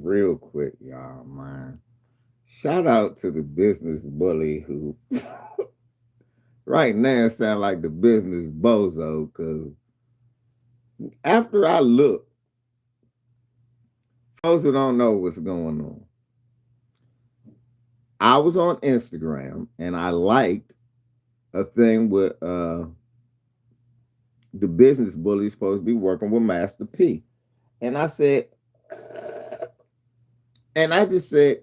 real quick, y'all, man. Shout out to the business bully who right now sound like the business bozo, because after I look, folks who don't know what's going on, I was on Instagram and I liked a thing with the business bully supposed to be working with Master P. And I said, and I just said,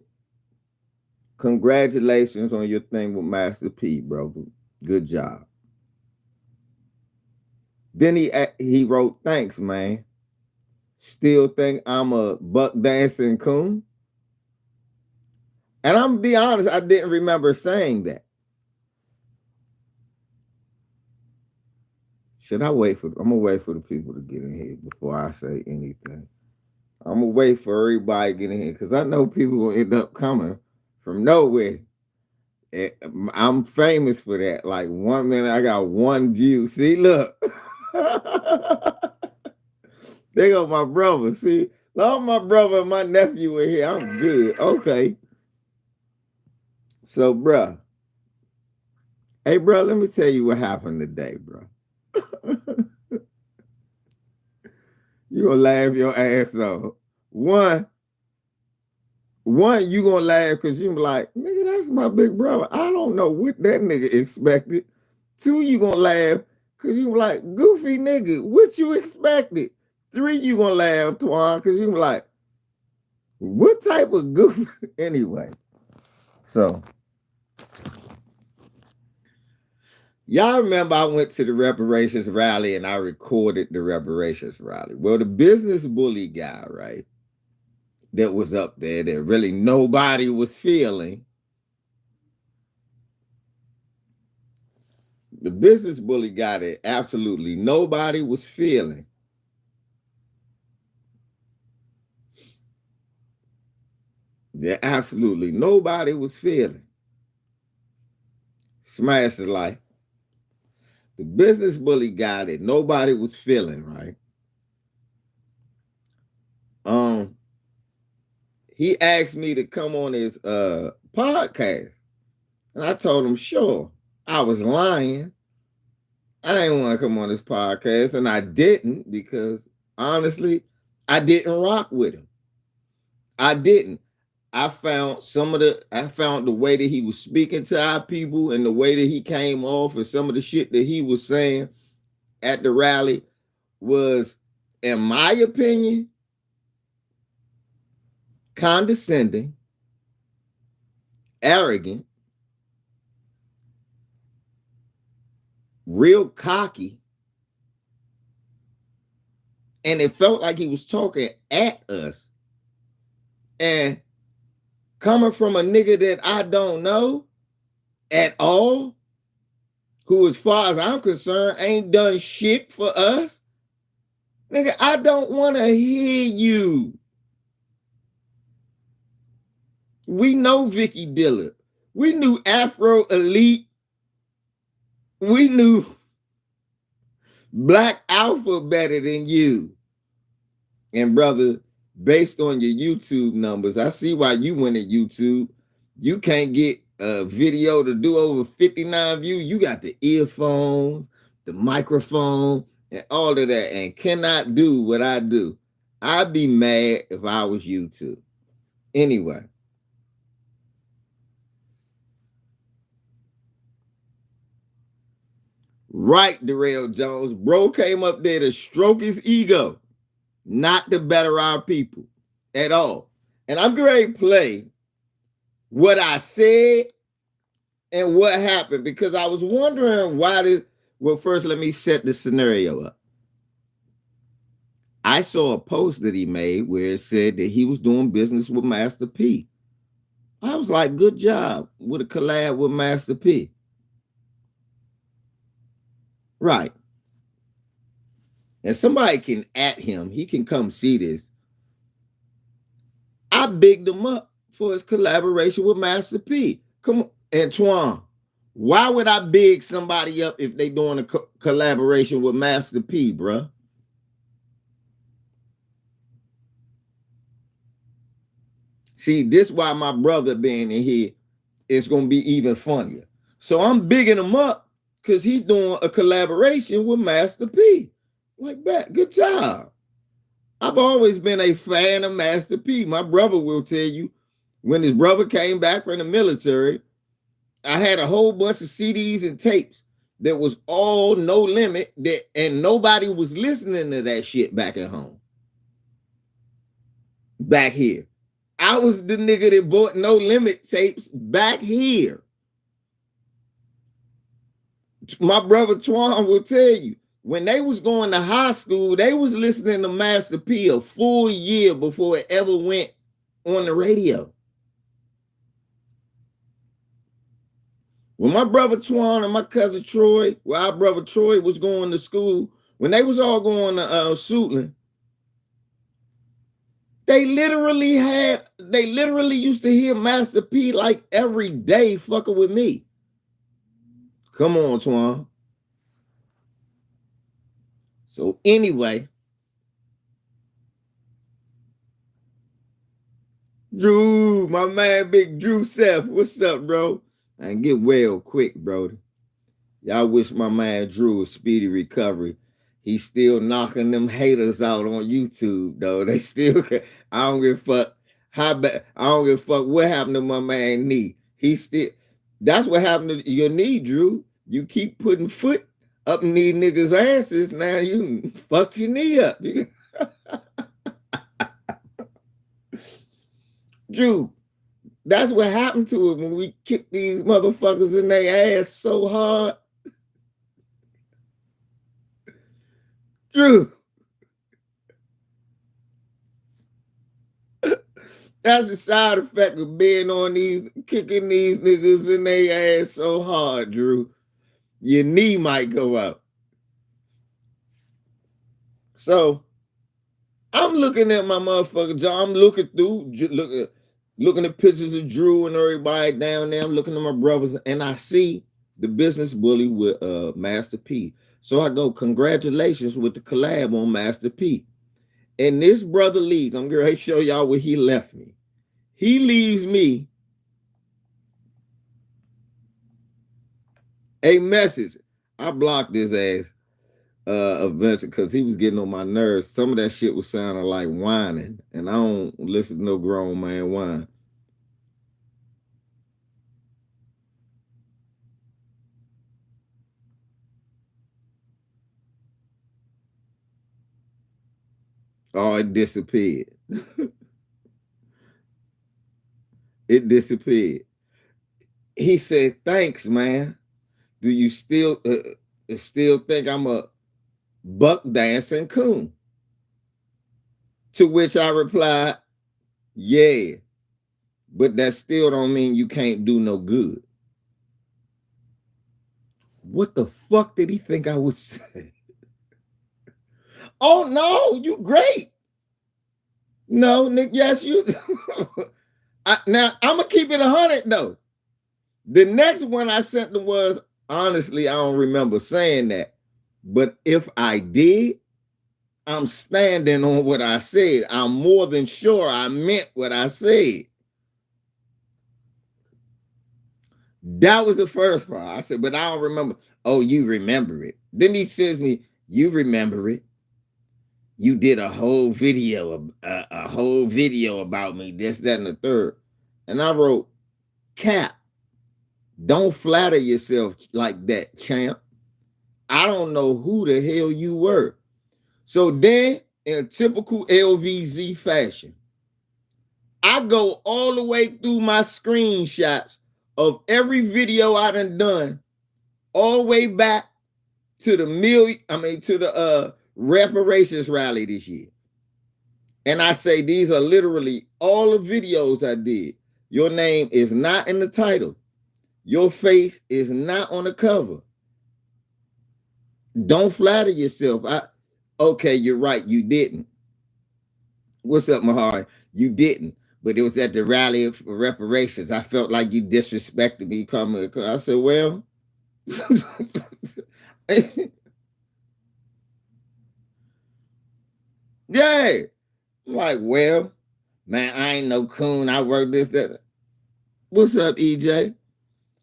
congratulations on your thing with Master P, bro. Good job. Then he wrote, thanks, man. Still think I'm a buck dancing coon. And I'm gonna be honest, I didn't remember saying that. Should I wait for? I'm gonna wait for the people to get in here before I say anything. I'm gonna wait for everybody to get in here because I know people will end up coming from nowhere. I'm famous for that. Like 1 minute, I got one view. See, look. There go my brother. See, long my brother and my nephew in here. I'm good. Okay. So, bruh. Hey, bro, let me tell you what happened today, bro. You gonna laugh your ass off. One, you gonna laugh because you like, nigga, that's my big brother. I don't know what that nigga expected. Two, you gonna laugh because you like, goofy nigga, what you expected? Three, you gonna laugh, Twan, because you like, what type of goof? Anyway, so y'all remember I went to the reparations rally and I recorded the reparations rally. Well, the business bully guy, right, that was up there that really nobody was feeling. The business bully guy that absolutely nobody was feeling. That absolutely nobody was feeling. Smash the life. The business bully guy that nobody was feeling, right? He asked me to come on his podcast. And I told him, sure. I was lying. I didn't want to come on this podcast, and I didn't because honestly, I didn't rock with him. I didn't. I found the way that he was speaking to our people and the way that he came off and some of the shit that he was saying at the rally was, in my opinion, condescending, arrogant, real cocky, and it felt like he was talking at us. And coming from a nigga that I don't know at all, who, as far as I'm concerned, ain't done shit for us, nigga, I don't want to hear you. We know Vicky Dillard. We knew Afro Elite. We knew Black Alpha better than you. And brother, based on your YouTube numbers, I see why you went at YouTube. You can't get a video to do over 59 views. You got the earphones, the microphone, and all of that, and cannot do what I do. I'd be mad if I was you too. Anyway. Right, Darrell Jones. Bro came up there to stroke his ego, not to better our people at all. And I'm going to play what I said and what happened because I was wondering why this. Well, first, let me set the scenario up. I saw a post that he made where it said that he was doing business with Master P. I was like, good job with a collab with Master P. Right. And somebody can at him. He can come see this. I bigged him up for his collaboration with Master P. Come on, Antoine. Why would I big somebody up if they doing a collaboration with Master P, bruh? See, this why my brother being in here is gonna be even funnier. So I'm bigging him up because he's doing a collaboration with Master P. Like that, good job. I've always been a fan of Master P. My brother will tell you, when his brother came back from the military, I had a whole bunch of CDs and tapes that was all No Limit, and nobody was listening to that shit back at home. Back here. I was the nigga that bought No Limit tapes back here. My brother Twan will tell you, when they was going to high school, they was listening to Master P a full year before it ever went on the radio. When my brother Twan and my cousin Troy, our brother Troy was going to school, when they was all going to Suitland, they literally used to hear Master P like every day fucking with me. Come on, Twan. So anyway, Drew, my man, big Drew Seth, what's up, bro? I can get well quick, bro. Y'all wish my man Drew a speedy recovery. He's still knocking them haters out on YouTube, though. They still, I don't give a fuck how bad, I don't give a fuck what happened to my man knee. He still, that's what happened to your knee, Drew. You keep putting foot up in these niggas' asses, now you fuck your knee up. Drew, that's what happened to it when we kicked these motherfuckers in their ass so hard. Drew, that's the side effect of being on these, kicking these niggas in their ass so hard, Drew. Your knee might go out. So I'm looking at my motherfucker jaw. I'm looking through, looking at pictures of Drew and everybody down there. I'm looking at my brothers, and I see the business bully with Master P. So I go, congratulations with the collab on Master P. And this brother leaves. I'm going to show y'all where he left me. He leaves me a message. I blocked his ass eventually because he was getting on my nerves. Some of that shit was sounding like whining, and I don't listen to no grown man whine. Oh, it disappeared. It disappeared. He said, thanks, man. Do you still think I'm a buck dancing coon? To which I replied, yeah, but that still don't mean you can't do no good. What the fuck did he think I would say? Oh no, you great. No, Nick, yes, you. Now I'm gonna keep it 100 though. The next one I sent them was, honestly, I don't remember saying that, but if I did, I'm standing on what I said. I'm more than sure I meant what I said. That was the first part. I said, but I don't remember. Oh, you remember it. Then he says me, you remember it. You did a whole video, about me, this, that, and the third. And I wrote, Cap, don't flatter yourself like that, champ. I don't know who the hell you were. So then, in typical LVZ fashion, I go all the way through my screenshots of every video I done, all the way back to the reparations rally this year. And I say, these are literally all the videos I did. Your name is not in the title. Your face is not on the cover. Don't flatter yourself. Okay, you're right. You didn't. What's up, Mahari? You didn't. But it was at the rally of reparations. I felt like you disrespected me coming. I said, well, yeah. I'm like, well, Man, I ain't no coon. I work this, that. What's up, EJ?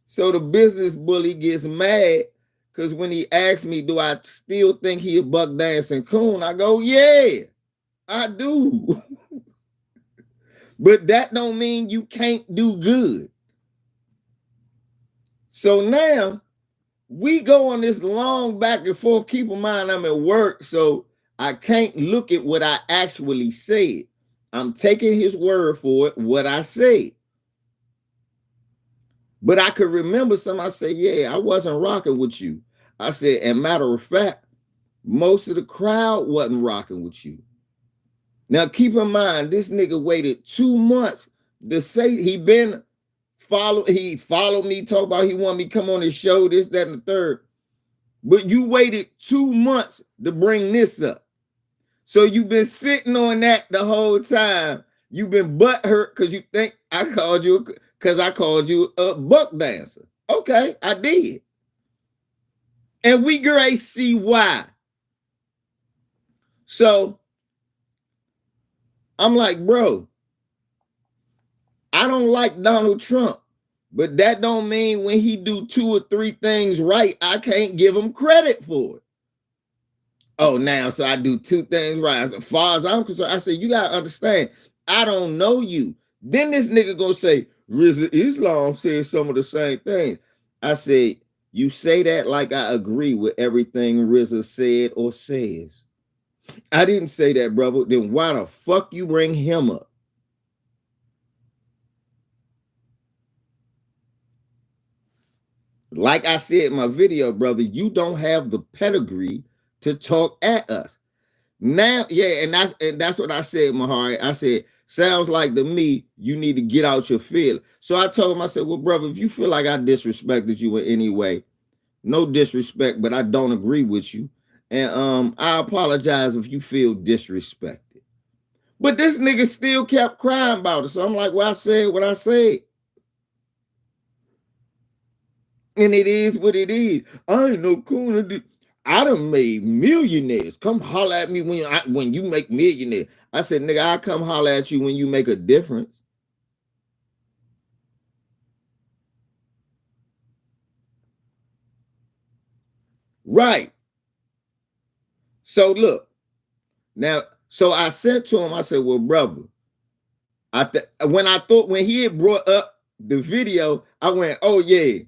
So the business bully gets mad because when he asks me, do I still think he a buck dancing coon? I go, yeah, I do. But that don't mean you can't do good. So now we go on this long back and forth. Keep in mind, I'm at work, so I can't look at what I actually said. I'm taking his word for it, what I said. But I could remember somebody say, yeah, I wasn't rocking with you. I said, and matter of fact, most of the crowd wasn't rocking with you. Now, keep in mind, this nigga waited 2 months to say he followed me, talk about he wanted me to come on his show, this, that, and the third. But you waited 2 months to bring this up. So you've been sitting on that the whole time. You've been butthurt because you think I called you a buck dancer. Okay, I did. And we great see why. So I'm like, bro, I don't like Donald Trump, but that don't mean when he do 2 or 3 things right, I can't give him credit for it. Oh, now, so I do 2 things right. As far as I'm concerned, I said, you got to understand, I don't know you. Then this nigga gonna say, RZA Islam says some of the same things. I said, you say that like I agree with everything RZA said or says. I didn't say that, brother. Then why the fuck you bring him up? Like I said in my video, brother, you don't have the pedigree to talk at us. Now, yeah, and that's what I said, Mahari. I said, sounds like to me, you need to get out your feelings. So I told him, I said, well, brother, if you feel like I disrespected you in any way, no disrespect, but I don't agree with you. And I apologize if you feel disrespected. But this nigga still kept crying about it. So I'm like, well, I said what I said. And it is what it is. I ain't no coon. I done made millionaires. Come holler at me when you make millionaires. I said, nigga, I'll come holler at you when you make a difference. Right. So look, now, so I said to him, I said, well, brother, when he had brought up the video, I went, oh yeah.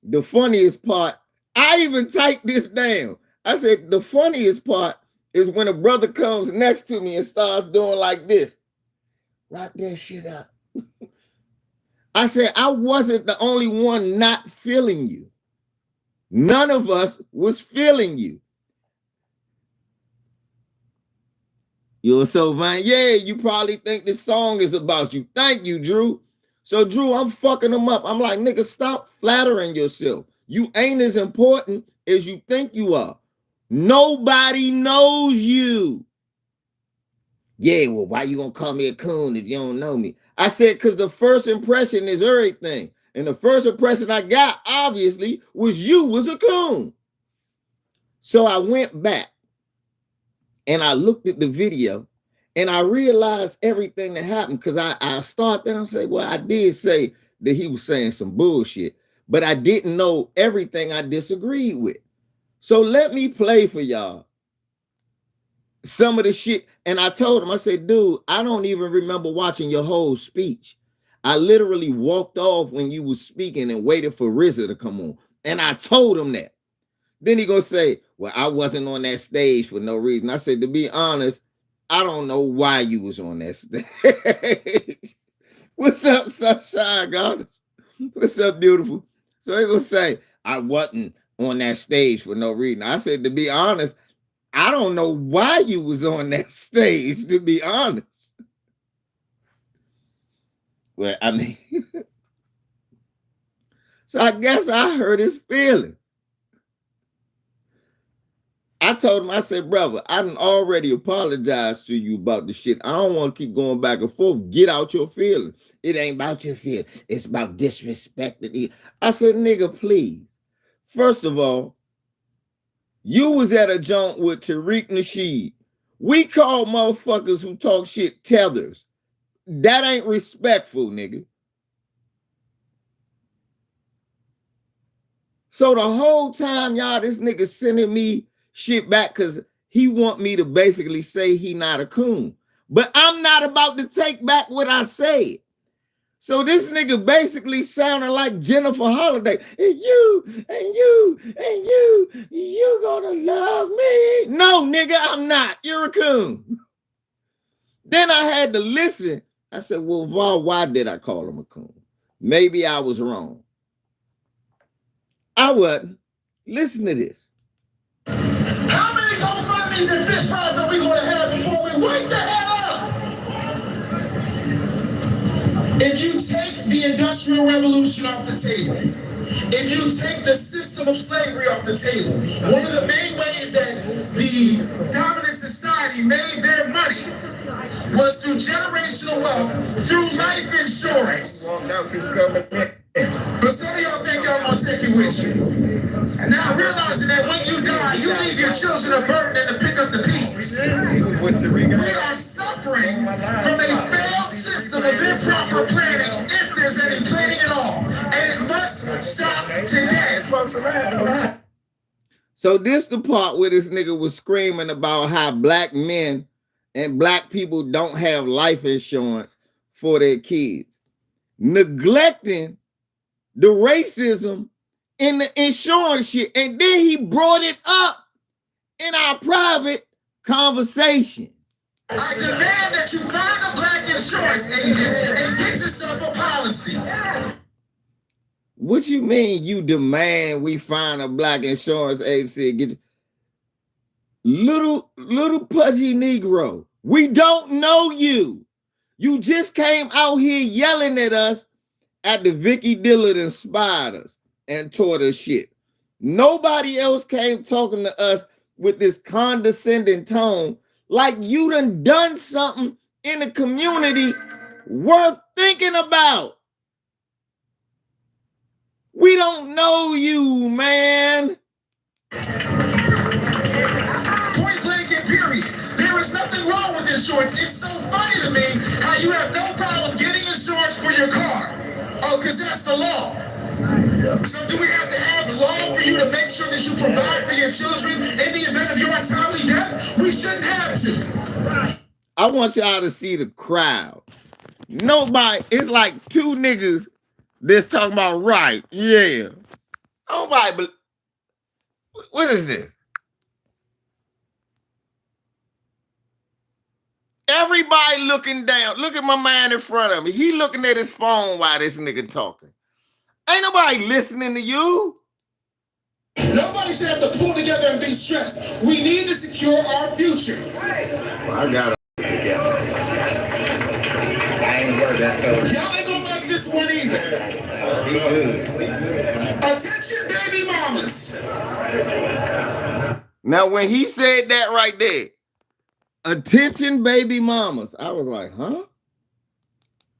The funniest part, I even typed this down. I said, the funniest part is when a brother comes next to me and starts doing like this. Rock that shit up. I said, I wasn't the only one not feeling you. None of us was feeling you. You're so fine. Yeah, you probably think this song is about you. Thank you, Drew. So, Drew, I'm fucking him up. I'm like, nigga, stop flattering yourself. You ain't as important as you think you are. Nobody knows you. Yeah, well, why you gonna call me a coon if you don't know me? I said, because the first impression is everything. And the first impression I got, obviously, was you was a coon. So I went back and I looked at the video and I realized everything that happened because I started there and say, well, I did say that he was saying some bullshit, but I didn't know everything I disagreed with. So let me play for y'all some of the shit. And I told him, I said, dude, I don't even remember watching your whole speech. I literally walked off when you was speaking and waited for RZA to come on. And I told him that. Then he gonna say, well, I wasn't on that stage for no reason. I said, to be honest, I don't know why you was on that stage. What's up, Sunshine Goddess? What's up, beautiful? So he gonna say, I wasn't on that stage for no reason. I said, to be honest, I don't know why you was on that stage, to be honest. Well, I mean, so I guess I hurt his feelings. I told him, I said, brother, I done already apologized to you about the shit. I don't want to keep going back and forth. Get out your feelings. It ain't about your feelings. It's about disrespecting. I said, nigga, please. First of all, you was at a joint with Tariq Nasheed. We call motherfuckers who talk shit tethers. That ain't respectful, nigga. So the whole time, y'all, this nigga sending me shit back because he want me to basically say he not a coon. But I'm not about to take back what I said. So this nigga basically sounding like Jennifer Holiday. And you gonna love me. No, nigga, I'm not. You're a coon. Then I had to listen. I said, well, Val, why did I call him a coon? Maybe I was wrong. I wasn't. Listen to this. How many GoFundMe's and fish fries are we going to have before we wake the hell up? If you take the Industrial Revolution off the table, if you take the system of slavery off the table, one of the main ways that the dominant society made their money was through generational wealth, through life insurance. But some of y'all think y'all gonna take it with you. Now realizing that when you die, you leave your children a burden and to pick up the pieces. We are suffering from a failed system of improper planning, if there's any planning at all. And it must stop today. So this the part where this nigga was screaming about how black men and black people don't have life insurance for their kids, neglecting the racism in the insurance shit. And then he brought it up in our private conversation. I demand that you find a black insurance agent and get yourself a policy. What you mean you demand we find a black insurance agency? Get little pudgy Negro. We don't know you. You just came out here yelling at us at the Vicky Dillard inspired us and taught us shit. Nobody else came talking to us with this condescending tone like you done something in the community worth thinking about. We don't know you, man. Point blank and period. There is nothing wrong with insurance. It's so funny to me how you have no problem getting insurance for your car. Oh, because that's the law. So do we have to have a law for you to make sure that you provide for your children in the event of your untimely death? We shouldn't have to. I want y'all to see the crowd. Nobody, it's like two niggas that's talking about right. Yeah. Nobody, but what is this? Everybody looking down. Look at my man in front of me. He looking at his phone while this nigga talking. Ain't nobody listening to you. Nobody should have to pull together and be stressed. We need to secure our future. Well, I got it together. I ain't heard that so. Y'all ain't gonna like this one either. He good. Attention, baby mamas. Now, when he said that right there, attention, baby mamas, I was like, huh?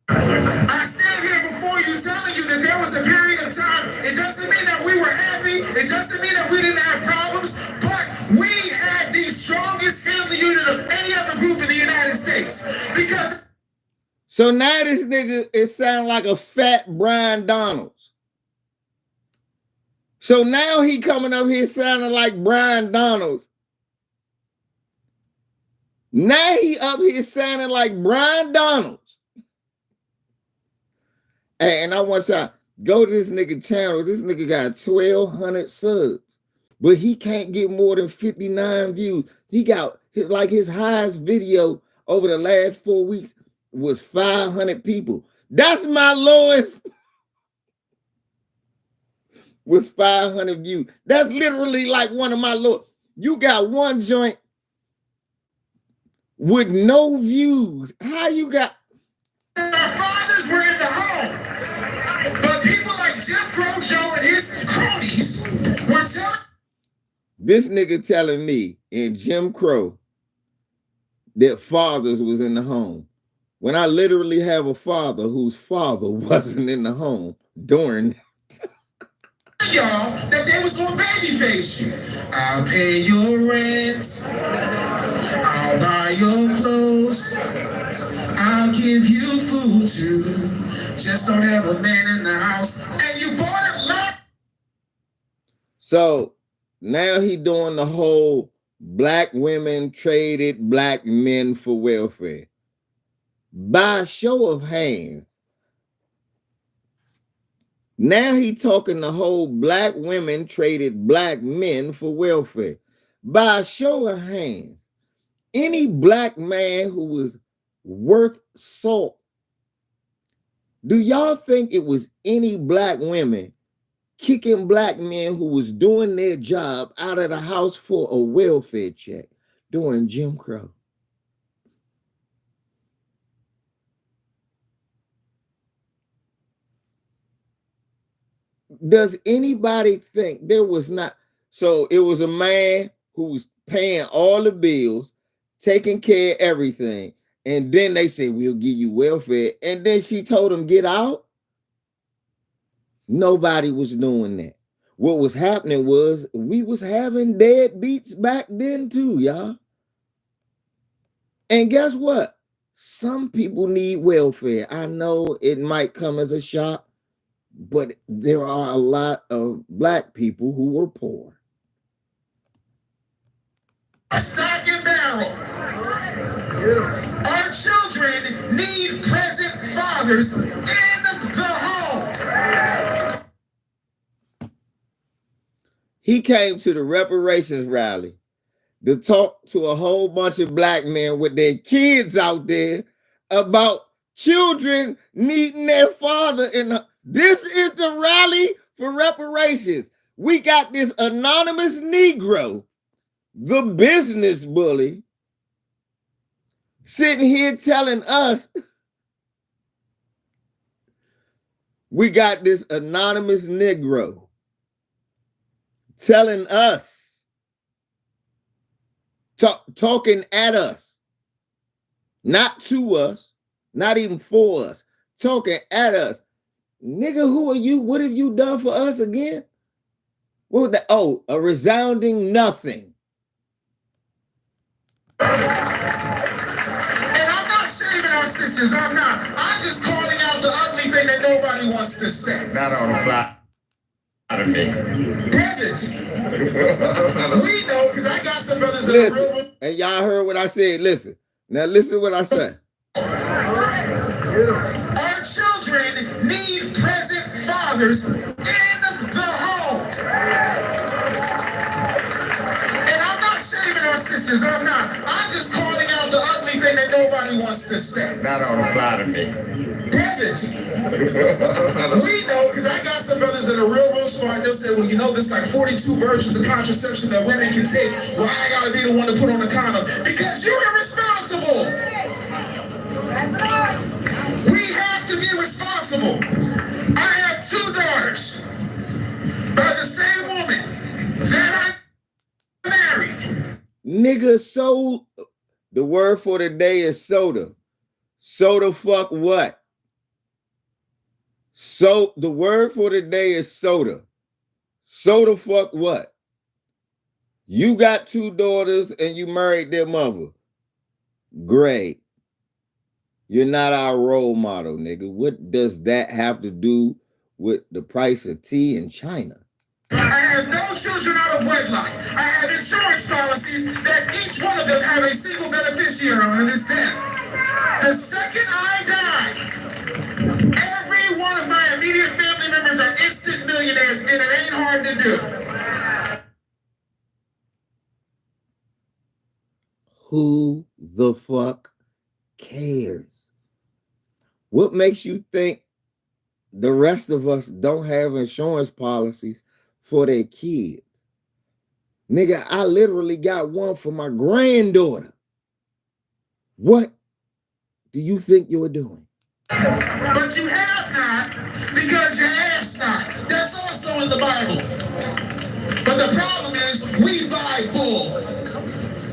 I stand here before you telling you that there was a period of time. It doesn't mean that we were happy. It doesn't mean that we didn't have problems. But we had the strongest family unit of any other group in the United States. Because... So now this nigga, it sounds like a fat Brian Donalds. So now he coming up here sounding like Brian Donalds. Now he up here sounding like Brian Donalds. And I want y'all go to this nigga channel. This nigga got 1,200 subs, but he can't get more than 59 views. He got his highest video over the last 4 weeks was 500 people. That's my lowest. Was 500 views. That's literally like one of my lowest. You got one joint with no views. How you got? Our fathers were in the home. But people like Jim Crow Joe and his cronies were telling... This nigga telling me in Jim Crow that fathers was in the home. When I literally have a father whose father wasn't in the home during... y'all that they was gonna babyface you. I'll pay your rent. I'll buy your clothes. I'll give give you food too. Just don't have a man in the house. And you bought it last. So now he doing the whole black women traded black men for welfare. By a show of hands, now he talking the whole black women traded black men for welfare. By a show of hands, any black man who was worth salt, do y'all think it was any black women kicking black men who was doing their job out of the house for a welfare check during Jim Crow? Does anybody think there was not? So it was a man who's paying all the bills, taking care of everything, and then they say, we'll give you welfare, and then she told him, get out? Nobody was doing that. What was happening was we was having deadbeats back then too, y'all. And guess what? Some people need welfare. I know it might come as a shock, but there are a lot of black people who were poor. Stock and barrel. Our children need present fathers in the home. He came to the reparations rally to talk to a whole bunch of black men with their kids out there about children needing their father in the. This is the rally for reparations. We got this anonymous Negro, the business bully, sitting here telling us. We got this anonymous Negro telling us, talking at us, not to us, not even for us, talking at us. Nigga, who are you? What have you done for us again? What was that? Oh, a resounding nothing. And I'm not shaming our sisters. I'm not. I'm just calling out the ugly thing that nobody wants to say. Not on the fly. Brothers, we know, because I got some brothers that Listen, are real. and y'all heard what I said. Listen. Now listen what I said. Our children need present fathers in the home. And I'm not shaming our sisters. I'm not. I'm just calling out the ugly thing that nobody wants to say. Not on the fly to me. Brothers, we know, because I got some brothers that are real smart. They'll say, well, you know, there's like 42 versions of contraception that women can take. Well, I gotta be the one to put on the condom. Because you're irresponsible. We have to be responsible. I have 2 daughters by the same woman that I married. Nigga, so the word for the day is soda. Soda fuck what? So the word for the day is soda. Soda fuck what? You got 2 daughters and you married their mother. Great. You're not our role model, nigga. What does that have to do with the price of tea in China? I have no children out of wedlock. I have insurance policies that each one of them have a single beneficiary on this death. The second I die, every one of my immediate family members are instant millionaires, and it ain't hard to do. Who the fuck cares? What makes you think the rest of us don't have insurance policies for their kids? Nigga, I literally got one for my granddaughter. What do you think you're doing? But you have not because you asked not. That's also in the Bible. But the problem is we buy bull.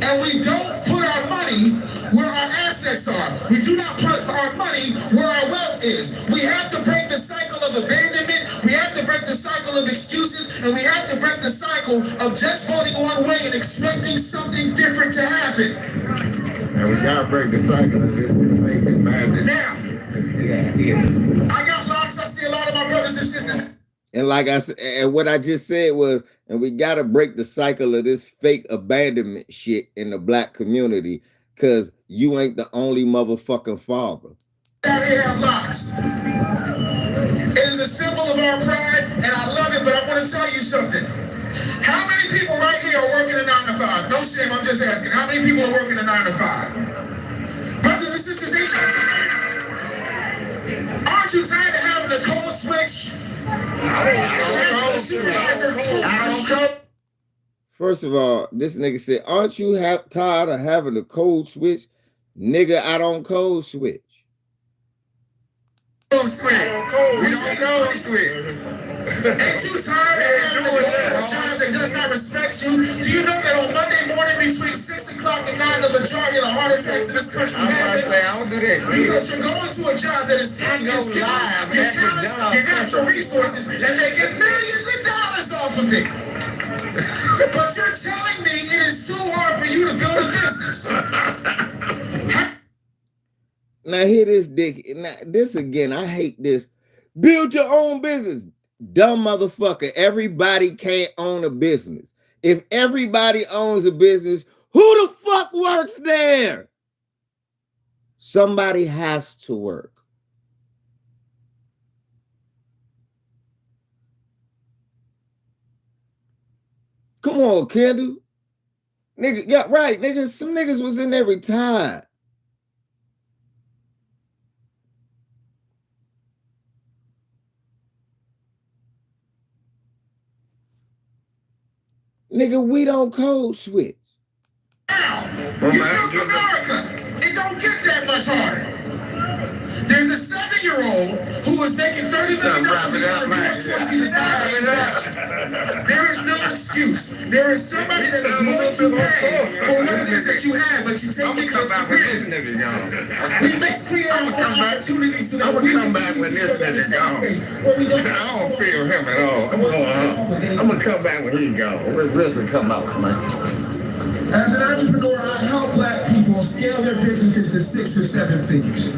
And we don't put our money where our assets are. We do not put our money where our wealth is. We have to break the cycle of abandonment. We have to break the cycle of excuses. And we have to break the cycle of just voting one way and expecting something different to happen. And we gotta break the cycle of this fake environment. Now, I got locks. I see a lot of my brothers and sisters. And like I said, and what I just said was, and we gotta break the cycle of this fake abandonment shit in the black community, because you ain't the only motherfucking father. Out here have locks. It is a symbol of our pride, and I love it, but I want to tell you something. How many people right here are working a 9 to 5? No shame, I'm just asking. How many people are working a 9 to 5? Brothers and sisters, aren't you tired of having a code switch? First of all, this nigga said, aren't you tired of having a code switch? Nigga, I don't code switch. We don't code switch. Ain't you tired of having a job that does not respect you? Do you know that on Monday morning between 6 o'clock and 9, the majority of the heart attacks in this country happen? I don't do that. Because you're going to a job that is taking your skills, your talents, your natural resources, and they get millions of dollars off of it. But you're telling me it is too hard for you to build a business. Now hear this dick. Now, this again, I hate this. Build your own business. Dumb motherfucker. Everybody can't own a business. If everybody owns a business, who the fuck works there? Somebody has to work. Come on, Kendall. Nigga, yeah, right, nigga. Some niggas was in there retired. Nigga, we don't code switch. Now, you come to America. It don't get that much harder. There's a 7-year-old who was making $30 million he does not have any option. There is no excuse. There is somebody that is willing to pay for what it is that you have, but you take it because we must create our own opportunities so that we can come back when this nigga gone. I don't feel him at all. I'm gonna come back when he gone. When Wilson come out, man. As an entrepreneur, I help black people scale their businesses to 6 or 7 figures.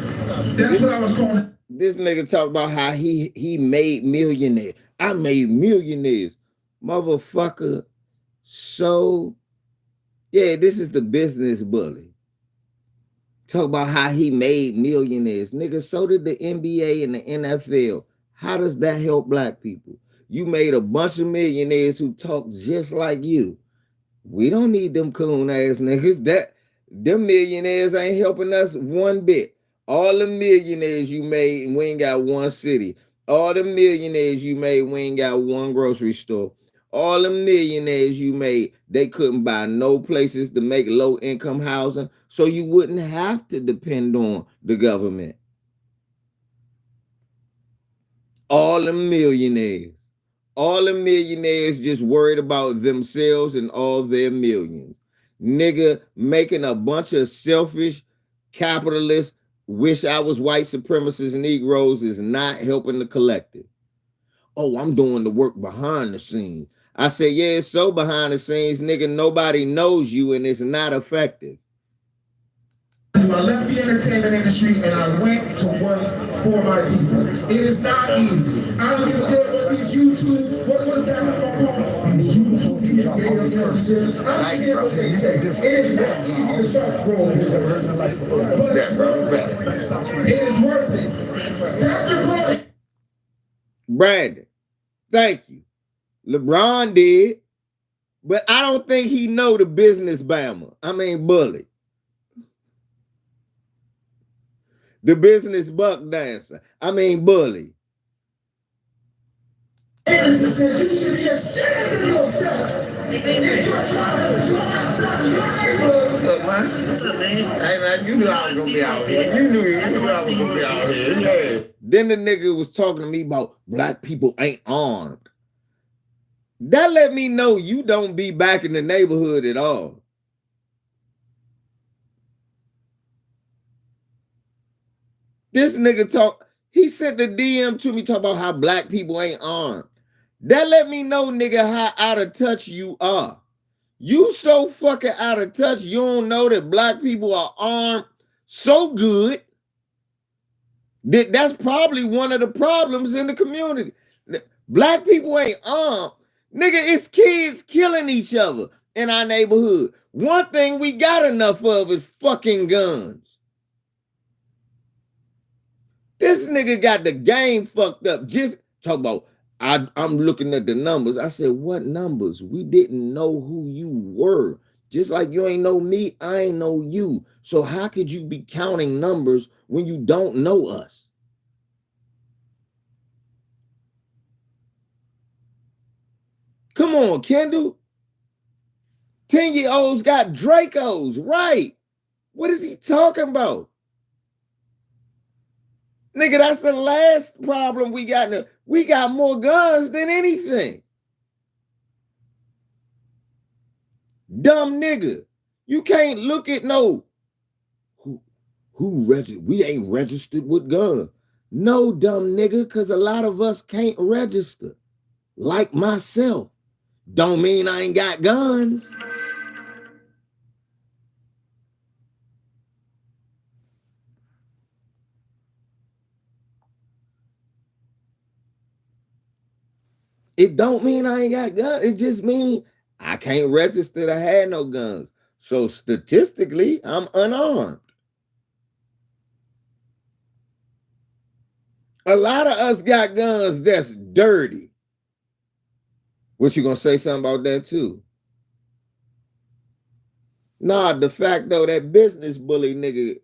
That's what I was calling. This nigga talk about how he made millionaires. I made millionaires. Motherfucker. So, yeah, this is the business bully. Talk about how he made millionaires. Nigga, so did the NBA and the NFL. How does that help black people? You made a bunch of millionaires who talk just like you. We don't need them coon ass niggas. Them millionaires ain't helping us one bit. All the millionaires you made, we ain't got one city. All the millionaires you made, we ain't got one grocery store. All the millionaires you made, they couldn't buy no places to make low-income housing, so you wouldn't have to depend on the government. All the millionaires. All the millionaires just worried about themselves and all their millions. Nigga, making a bunch of selfish capitalists wish I was white supremacist Negroes is not helping the collective. Oh, I'm doing the work behind the scenes. I say, yeah, it's so behind the scenes, nigga, nobody knows you and it's not effective. I left the entertainment industry and I went to work for my people. It is not easy. I don't give a damn what these YouTube, what is that called? The YouTube videos. I don't care what they say. It is not easy to start growing business. But it's worth it. It is worth it. Dr. Brandon, thank you. LeBron did, but I don't think he know the business Bama. I mean, bully. The business buck dancer. I mean, bully. Anderson says you should be ashamed of yourself. What's up, man? What's up, man? Hey, man, you knew I was gonna be out here. You knew I was gonna be out here. Yeah. Then the nigga was talking to me about black people ain't armed. That let me know you don't be back in the neighborhood at all. This nigga he sent the DM to me talking about how black people ain't armed. That let me know, nigga, how out of touch you are. You so fucking out of touch, you don't know that black people are armed so good that that's probably one of the problems in the community. Black people ain't armed. Nigga, it's kids killing each other in our neighborhood. One thing we got enough of is fucking guns. This nigga got the game fucked up. Just talk about, I'm looking at the numbers. I said, what numbers? We didn't know who you were. Just like you ain't know me, I ain't know you. So how could you be counting numbers when you don't know us? Come on, Kendall. 10-year-olds got Dracos, right? What is he talking about? Nigga, that's the last problem we got. We got more guns than anything. Dumb nigga. You can't look at no who registered. We ain't registered with guns. No, dumb nigga, because a lot of us can't register. Like myself. Don't mean I ain't got guns. It don't mean I ain't got guns. It just means I can't register to have no guns. So statistically, I'm unarmed. A lot of us got guns that's dirty. What, you gonna say something about that too? Nah, the fact though, that business bully nigga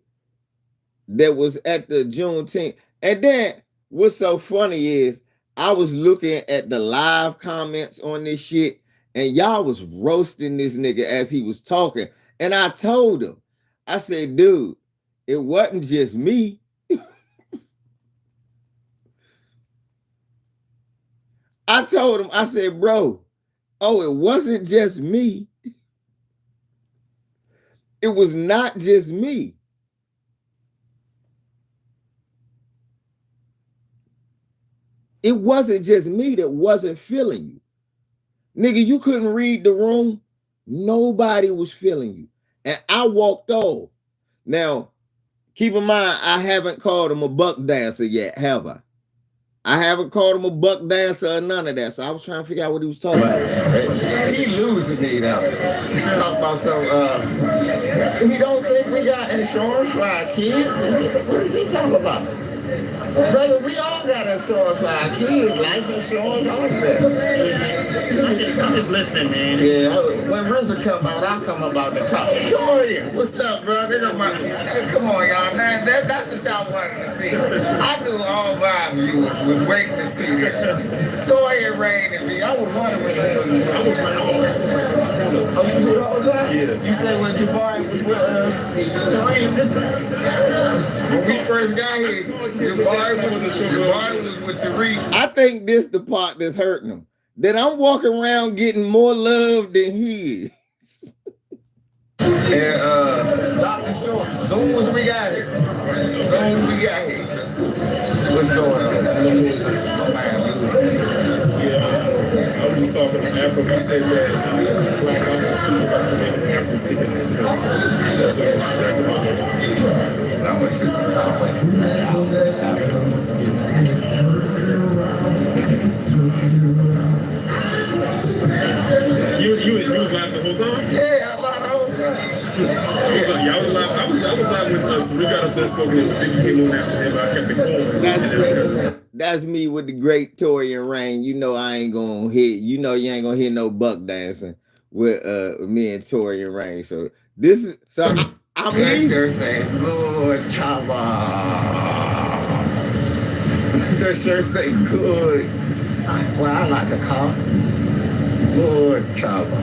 that was at the Juneteenth. And then what's so funny is I was looking at the live comments on this shit, and y'all was roasting this nigga as he was talking. And I told him, I said, dude, it wasn't just me. I told him, I said, bro, oh, it wasn't just me. It was not just me. It wasn't just me that wasn't feeling you. Nigga, you couldn't read the room. Nobody was feeling you. And I walked off. Now, keep in mind, I haven't called him a buck dancer yet, have I? I haven't called him a buck dancer or none of that. So I was trying to figure out what he was talking about. He losing me now. Talk about some, he don't think we got insurance for our kids? What is he talking about? Brother, we all got insurance for our kids, life insurance, all of that. I'm just listening, man. Yeah, when RZA come out, I'll come about the car. Toya, what's up, bro? Hey, come on, y'all. Man, that's what y'all wanted to see. I knew all my viewers was waiting to see that. Toya Rain and me, I was wondering where the hell you were. I was running Oh, you see all that? Yeah. You stayed with Jabari was with Tariq. When we first got here, Jabari was with Tariq. I think this the part that's hurting him. That I'm walking around getting more love than he is. And Dr. Short, soon as we got here. What's going on? I was just talking to Africa. We said that black African speaking. That's about it. I'm gonna sit You was live the whole time? Yeah, I lied the whole time. I was live with us. We got up there smoking and Biggie came on after him. I kept it going. That's me with the great Tory and Rain. You know I ain't gonna hit. You know you ain't gonna hear no buck dancing with me and Tory and Rain. So this is I'm leaving. That shirt say good chava. That shirt say good. Well, I like a car. Good chava.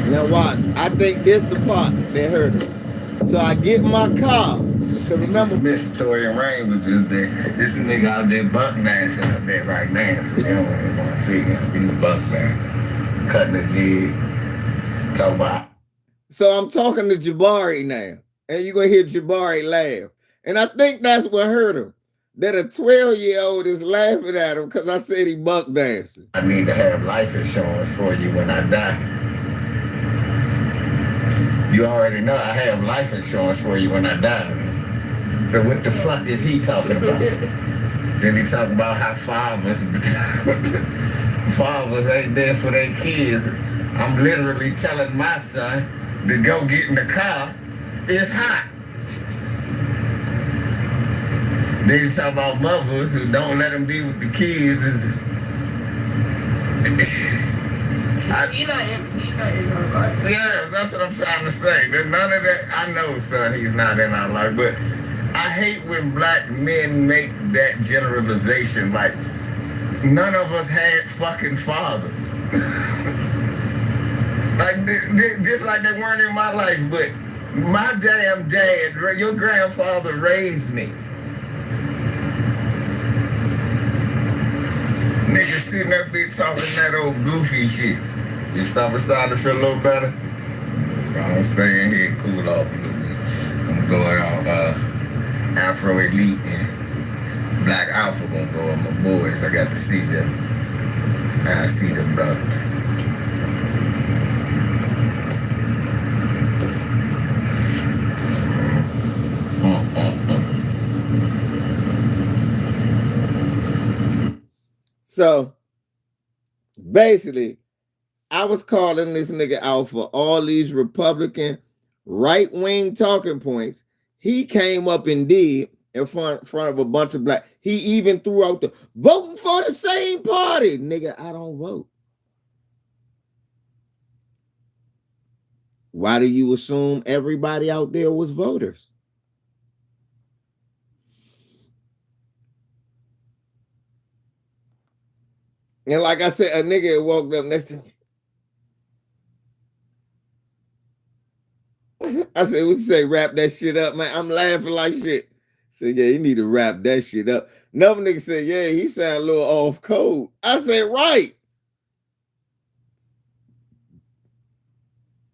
Now watch. I think this the part that hurt him. So I get in my car. Cause remember, Miss Tory and Rain was just there. This nigga out there buck dancing up there right now. So you don't really want to see him. He's buck dancing, cutting the jig. Talk about. so I'm talking to Jabari now. And you're gonna hear Jabari laugh. And I think that's what hurt him. That a 12-year-old is laughing at him because I said he buck dancing. I need to have life insurance for you when I die. You already know I have life insurance for you when I die. So what the fuck is he talking about? Then he talking about how fathers ain't there for their kids. I'm literally telling my son to go get in the car. It's hot. Then he talk about mothers who don't let them be with the kids. Yeah, that's what I'm trying to say. There's none of that. I know, son, he's not in our life, but I hate when black men make that generalization. Like, none of us had fucking fathers. Like, just like they weren't in my life, but my damn dad, your grandfather raised me. Niggas sitting up here talking that old goofy shit. You starting to feel a little better? I'm gonna stay in here and cool off a little bit. I'm going on Afro Elite and Black Alpha gonna go with my boys. I got to see them. I see them brothers. So basically, I was calling this nigga out for all these Republican right-wing talking points. He came up and did in front of a bunch of black. He even threw out the voting for the same party. Nigga, I don't vote. Why do you assume everybody out there was voters? And like I said, a nigga walked up next to me. I said, what you say, wrap that shit up, man? I'm laughing like shit. I said, yeah, you need to wrap that shit up. Another nigga said, yeah, he sound a little off code. I said, right.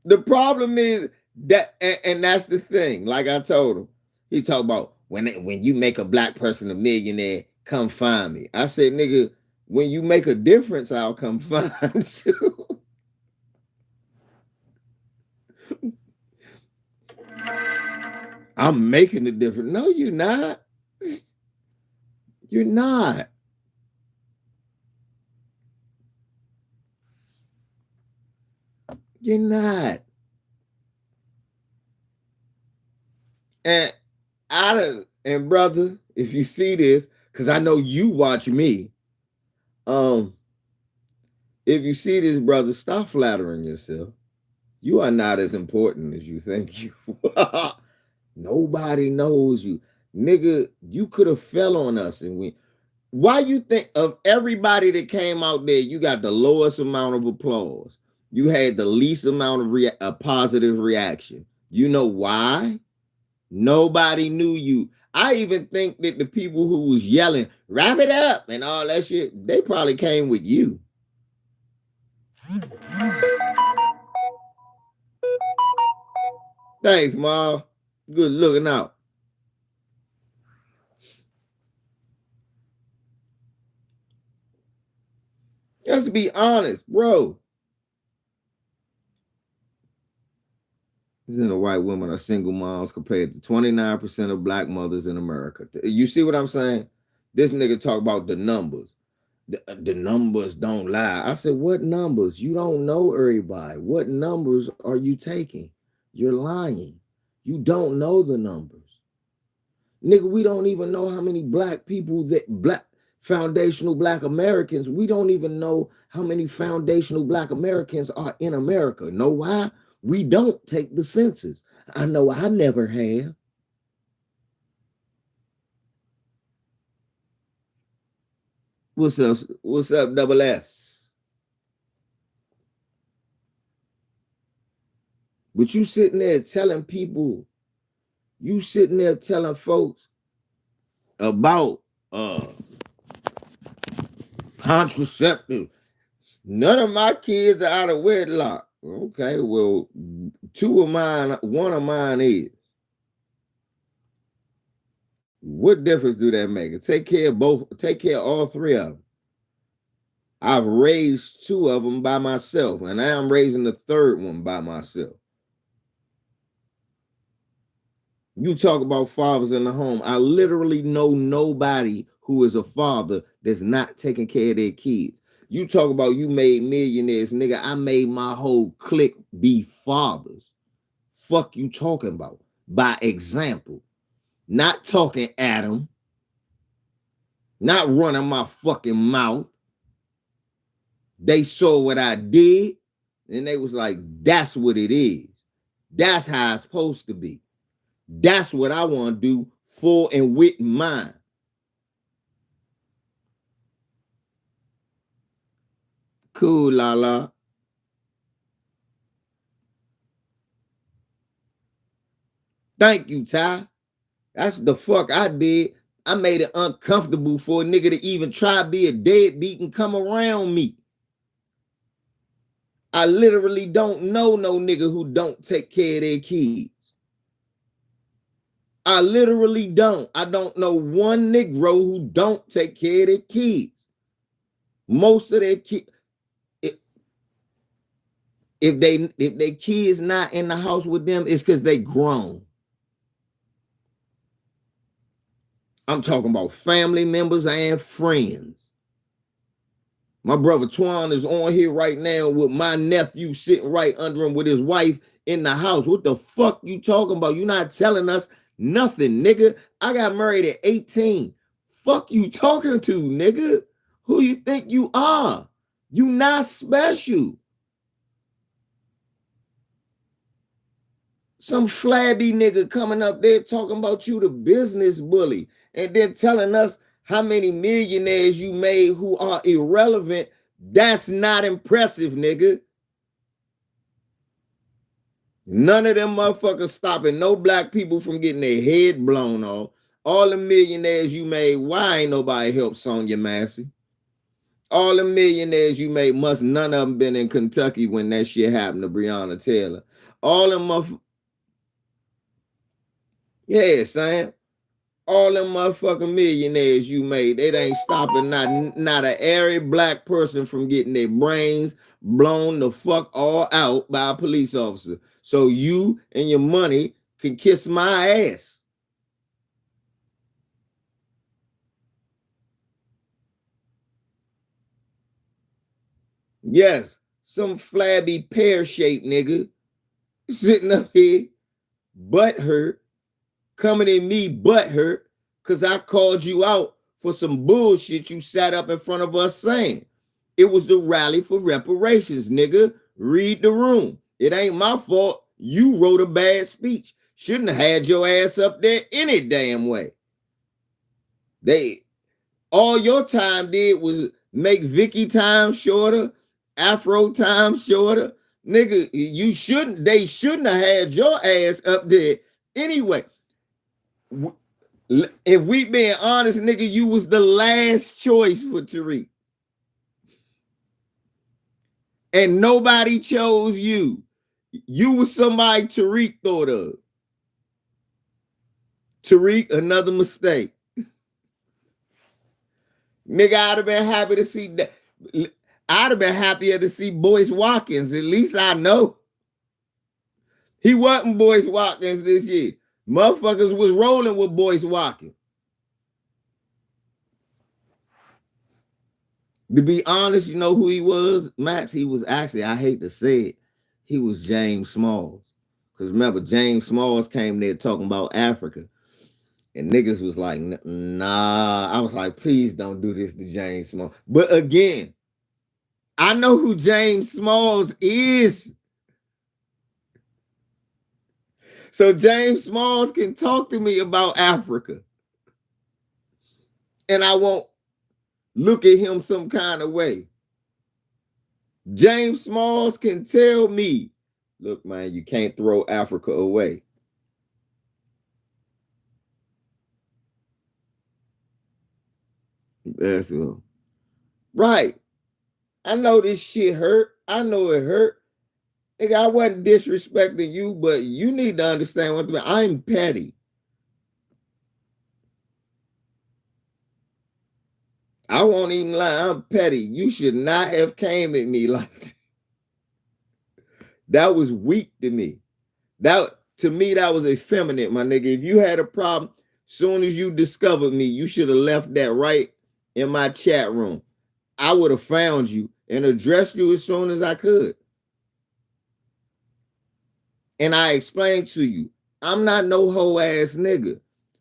The problem is that, and that's the thing. Like I told him, he talked about when you make a black person a millionaire, come find me. I said, nigga, when you make a difference, I'll come find you. I'm making a difference. No, you're not. You're not. You're not. And brother, if you see this, because I know you watch me, if you see this, brother, stop flattering yourself. You are not as important as you think you are. Nobody knows you. Nigga, you could have fell on us and we. Why you think of everybody that came out there, you got the lowest amount of applause. You had the least amount of positive reaction. You know why? Nobody knew you. I even think that the people who was yelling, wrap it up and all that shit, they probably came with you. Thanks, Ma. Good looking out. Let's be honest, bro. Isn't a white woman are single moms compared to 29% of black mothers in America. You see what I'm saying? This nigga talk about the numbers. The numbers don't lie. I said, what numbers? You don't know everybody. What numbers are you taking? You're lying. You don't know the numbers. Nigga, we don't even know how many black people foundational black Americans, we don't even know how many foundational black Americans are in America. Know why? We don't take the census. I know I never have. What's up? What's up, double S? But you sitting there telling people, you sitting there telling folks about contraceptive. None of my kids are out of wedlock. Okay, well, one of mine is. What difference do that make? Take care of both, take care of all three of them. I've raised two of them by myself, and now I'm raising the third one by myself. You talk about fathers in the home. I literally know nobody who is a father that's not taking care of their kids. You talk about you made millionaires, nigga. I made my whole clique be fathers. Fuck you talking about? By example. Not talking at them. Not running my fucking mouth. They saw what I did, and they was like, that's what it is. That's how it's supposed to be. That's what I want to do for and with mine. Cool, Lala. Thank you, Ty. That's the fuck I did. I made it uncomfortable for a nigga to even try to be a deadbeat and come around me. I literally don't know no nigga who don't take care of their kids. I literally don't. I don't know one Negro who don't take care of their kids. Most of their kids, if they kids not in the house with them, it's because they grown. I'm talking about family members and friends. My brother Twan is on here right now with my nephew sitting right under him with his wife in the house. What the fuck you talking about? You not telling us nothing, nigga. I got married at 18. Fuck you talking to, nigga? Who you think you are? You not special. Some flabby nigga coming up there talking about you the business bully and then telling us how many millionaires you made who are irrelevant. That's not impressive, nigga. None of them motherfuckers stopping no black people from getting their head blown off. All the millionaires you made, why ain't nobody help Sonya Massey? All the millionaires you made, must none of them been in Kentucky when that shit happened to Breonna Taylor. All them motherfuckers. Yeah, Sam. All them motherfucking millionaires you made, it ain't stopping not a every black person from getting their brains blown the fuck all out by a police officer. So you and your money can kiss my ass. Yes, some flabby pear-shaped nigga sitting up here, butt hurt, coming at me butt hurt because I called you out for some bullshit you sat up in front of us saying. It was the rally for reparations, nigga. Read the room. It ain't my fault. You wrote a bad speech. Shouldn't have had your ass up there any damn way. All your time did was make Vicky time shorter, Afro time shorter. Nigga, they shouldn't have had your ass up there anyway. If we being honest, nigga, you was the last choice for Tariq. And nobody chose you. You was somebody Tariq thought of. Tariq, another mistake. Nigga, I'd have been happy to see that. I'd have been happier to see Boyce Watkins. At least I know. He wasn't Boyce Watkins this year. Motherfuckers was rolling with Boyce Watkins. To be honest, you know who he was, Max? He was actually, I hate to say it, he was James Smalls. Because remember, James Smalls came there talking about Africa. And niggas was like, nah. I was like, please don't do this to James Smalls. But again, I know who James Smalls is. So James Smalls can talk to me about Africa. And I won't look at him some kind of way. James Smalls can tell me, look, man, you can't throw Africa away. That's all. Right. I know this shit hurt. I know it hurt. Nigga, I wasn't disrespecting you, but you need to understand what I'm petty. I won't even lie. I'm petty. You should not have came at me like that. That was weak to me. That to me, that was effeminate, my nigga. If you had a problem, soon as you discovered me, you should have left that right in my chat room. I would have found you and addressed you as soon as I could. And I explained to you, I'm not no hoe ass nigga.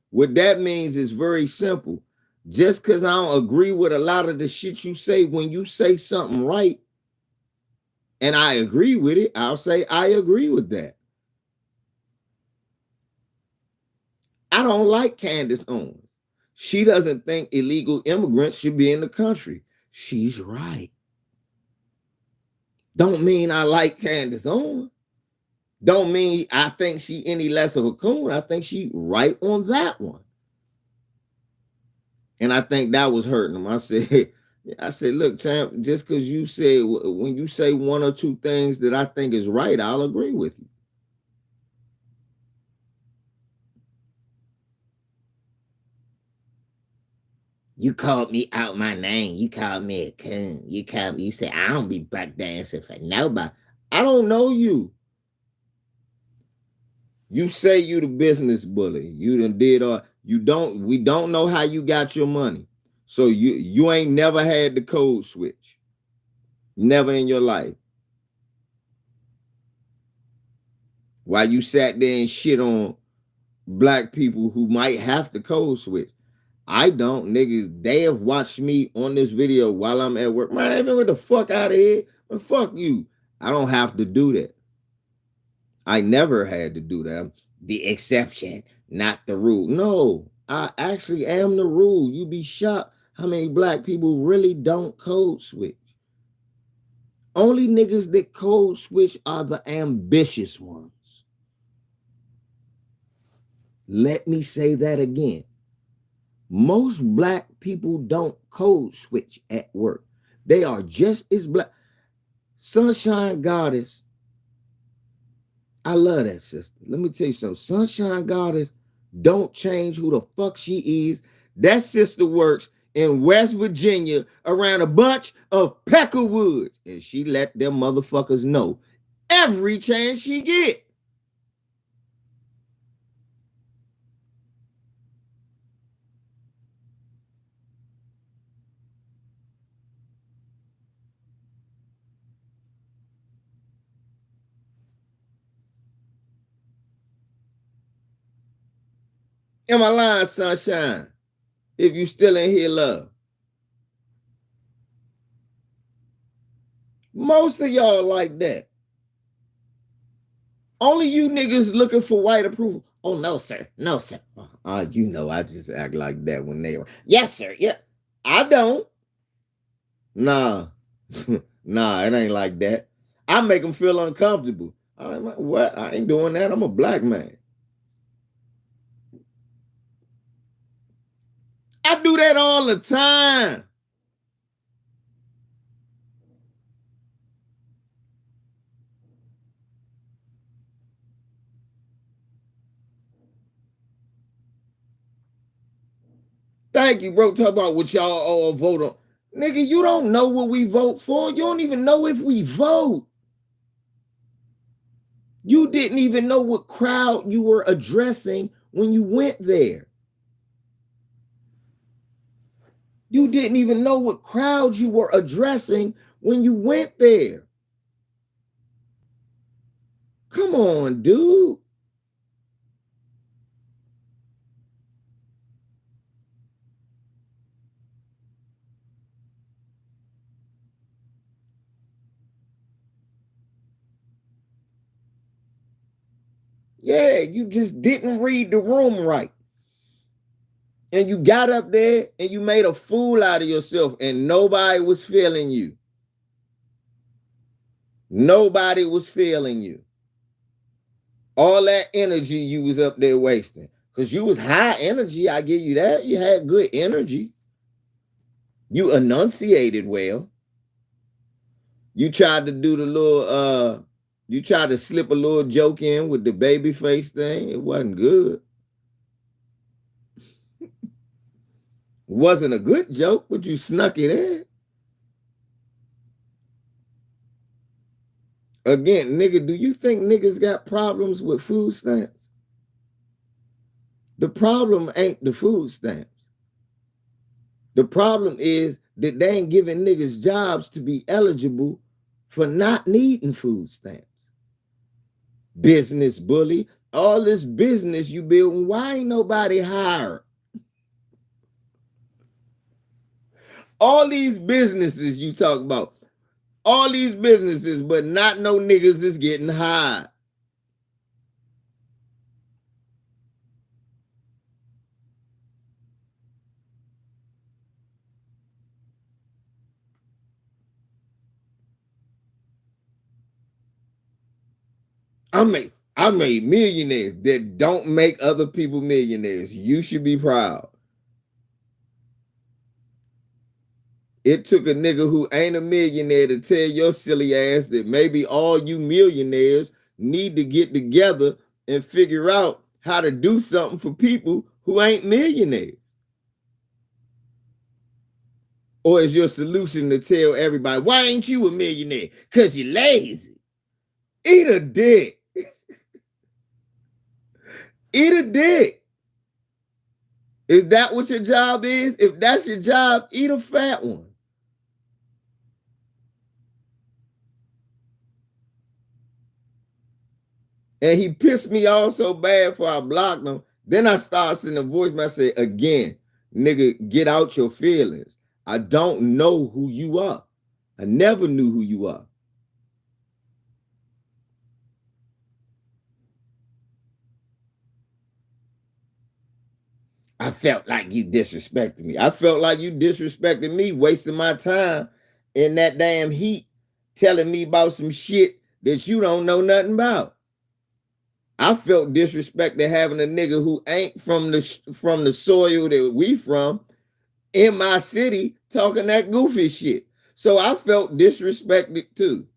What that means is very simple. Just because I don't agree with a lot of the shit you say, when you say something right and I agree with it, I'll say I agree with that. I don't like Candace Owens. She doesn't think illegal immigrants should be in the country. She's right. Don't mean I like Candace Owens. Don't mean I think she any less of a coon. I think she right on that one. And I think that was hurting him. I said, look, champ, just because you say, when you say one or two things that I think is right, I'll agree with you. You called me out my name. You called me a coon. You said, I don't be back dancing for nobody. I don't know you. You say you the business bully. You done did all. We don't know how you got your money. So you ain't never had the code switch. Never in your life. While you sat there and shit on black people who might have the code switch. I don't, niggas. They have watched me on this video while I'm at work. Man, even with the fuck out of here. Man, fuck you. I don't have to do that. I never had to do that. I'm the exception, not the rule. No, I actually am the rule. You be shocked how many black people really don't code switch. Only niggas that code switch are the ambitious ones. Let me say that again. Most black people don't code switch at work. They are just as black. Sunshine Goddess. I love that sister. Let me tell you something. Sunshine Goddess don't change who the fuck she is. That sister works in West Virginia around a bunch of peckerwoods. And she let them motherfuckers know every chance she get. Am I lying, Sunshine? If you still in here, love. Most of y'all like that. Only you niggas looking for white approval. Oh, no, sir. No, sir. You know, I just act like that when they were. Yes, sir. Yeah. I don't. Nah. Nah, it ain't like that. I make them feel uncomfortable. I'm like, what? I ain't doing that. I'm a black man. I do that all the time. Thank you, bro. Talk about what y'all all vote on. Nigga, you don't know what we vote for. You don't even know if we vote. You didn't even know what crowd you were addressing when you went there. You didn't even know what crowd you were addressing when you went there. Come on, dude. Yeah, you just didn't read the room right. And you got up there and you made a fool out of yourself and nobody was feeling you. Nobody was feeling you. All that energy you was up there wasting. Because you was high energy, I give you that. You had good energy. You enunciated well. You tried to do the little, you tried to slip a little joke in with the baby face thing. It wasn't good. wasn't a good joke, but you snuck it in. Again, nigga, do you think niggas got problems with food stamps? The problem ain't the food stamps. The problem is that they ain't giving niggas jobs to be eligible for not needing food stamps. Business bully, all this business you building, why ain't nobody hired? All these businesses you talk about, all these businesses, but not no niggas is getting hired. I made millionaires that don't make other people millionaires. You should be proud. It took a nigga who ain't a millionaire to tell your silly ass that maybe all you millionaires need to get together and figure out how to do something for people who ain't millionaires. Or is your solution to tell everybody, why ain't you a millionaire? Because you're lazy. Eat a dick. Eat a dick. Is that what your job is? If that's your job, eat a fat one. And he pissed me off so bad for I blocked him. Then I started sending a voicemail. I said, again, nigga, get out your feelings. I don't know who you are. I never knew who you are. I felt like you disrespected me. I felt like you disrespected me, wasting my time in that damn heat, telling me about some shit that you don't know nothing about. I felt disrespected having a nigga who ain't from the soil that we from in my city talking that goofy shit. So I felt disrespected too.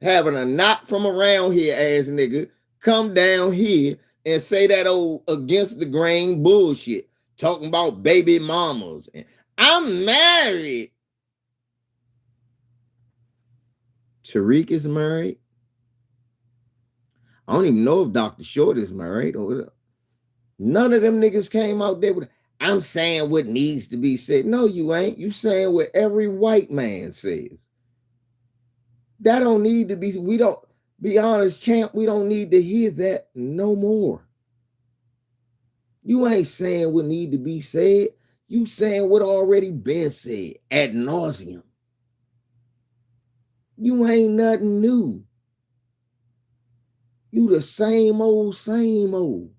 Having a not from around here ass nigga come down here and say that old against the grain bullshit, talking about baby mamas. And I'm married. Tariq is married. I don't even know if Dr. Short is married or none of them niggas came out there with, I'm saying what needs to be said. No, you ain't. You saying what every white man says. That don't need to be, we don't, be honest, champ, we don't need to hear that no more. You ain't saying what need to be said. You saying what already been said ad nauseum. You ain't nothing new. You the same old, same old.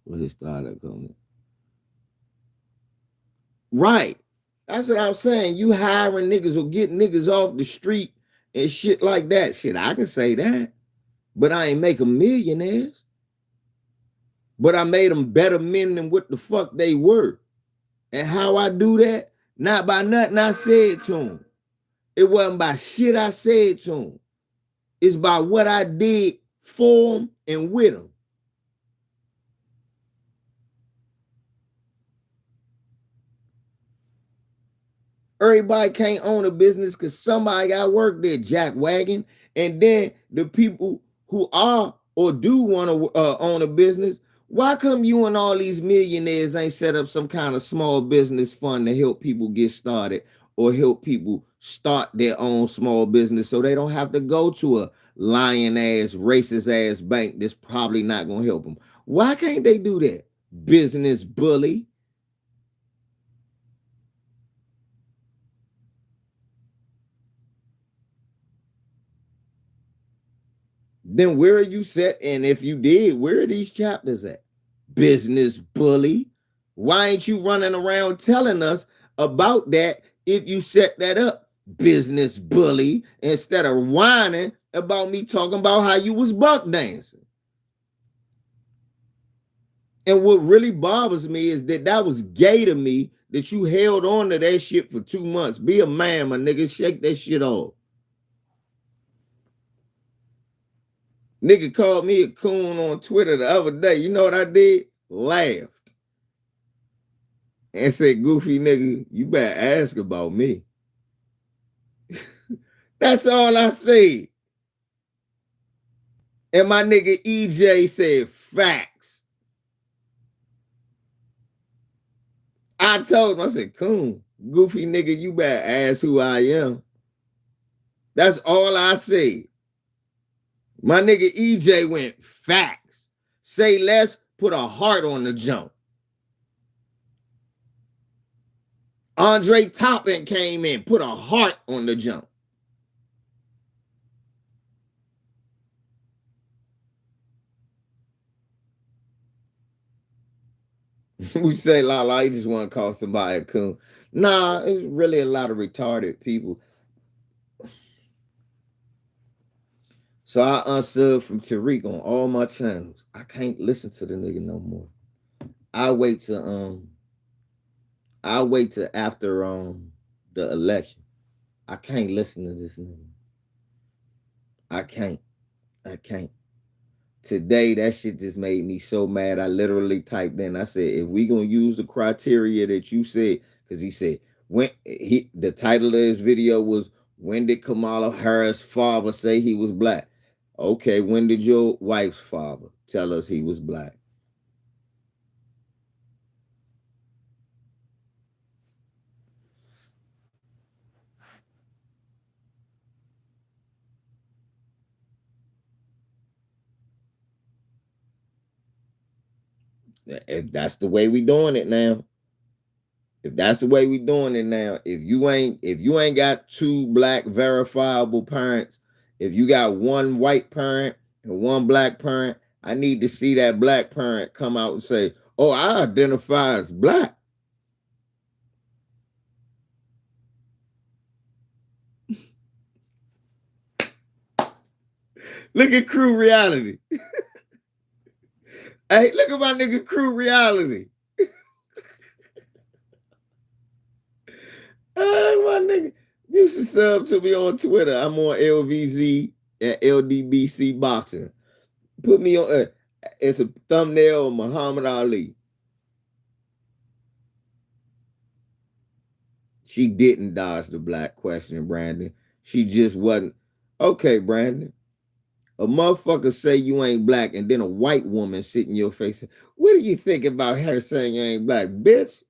Well, it started coming. Right. That's what I'm saying. You hiring niggas or getting niggas off the street and shit like that. Shit, I can say that. But I ain't make them millionaires. But I made them better men than what the fuck they were. And how I do that? Not by nothing I said to them. It wasn't by shit I said to them. It's by what I did for them and with them. Everybody can't own a business because somebody got work there, jackwagon. And then the people who are or do want to own a business, why come you and all these millionaires ain't set up some kind of small business fund to help people get started or help people start their own small business so they don't have to go to a lying ass, racist ass bank that's probably not going to help them? Why can't they do that? Business bully. Then where are you set? And if you did, where are these chapters at? Business bully. Why ain't you running around telling us about that if you set that up? Business bully, instead of whining about me talking about how you was buck dancing. And what really bothers me is that was gay to me, that you held on to that shit for 2 months. Be a man, my nigga. Shake that shit off. Nigga called me a coon on Twitter the other day. You know what I did? Laughed. And said, goofy nigga, you better ask about me. That's all I said. And my nigga EJ said, facts. I told him, I said, coon, goofy nigga, you better ask who I am. That's all I said. My nigga EJ went, facts. Say less, put a heart on the jump. Andre Toppin came in, put a heart on the jump. We say, la, you just want to call somebody a coon. Nah, it's really a lot of retarded people. So I unsubbed from Tariq on all my channels. I can't listen to the nigga no more. I'll wait till after the election. I can't listen to this nigga. I can't. Today, that shit just made me so mad. I literally typed in, I said, if we gonna use the criteria that you said, because he said, the title of his video was, when did Kamala Harris' father say he was black? Okay, when did your wife's father tell us he was black? If that's the way we doing it now, if you ain't got 2 black verifiable parents, if you got 1 white parent and 1 black parent, I need to see that black parent come out and say, oh, I identify as black. Look at Crew Reality. Hey, look at my nigga Crew Reality. My nigga, you should sub to me on Twitter. I'm on LVZ and LDBC Boxing. Put me on. It's a thumbnail of Muhammad Ali. She didn't dodge the black question, Brandon. She just wasn't. Okay, Brandon. A motherfucker say you ain't black, and then a white woman sit in your face. What do you think about her saying you ain't black, bitch?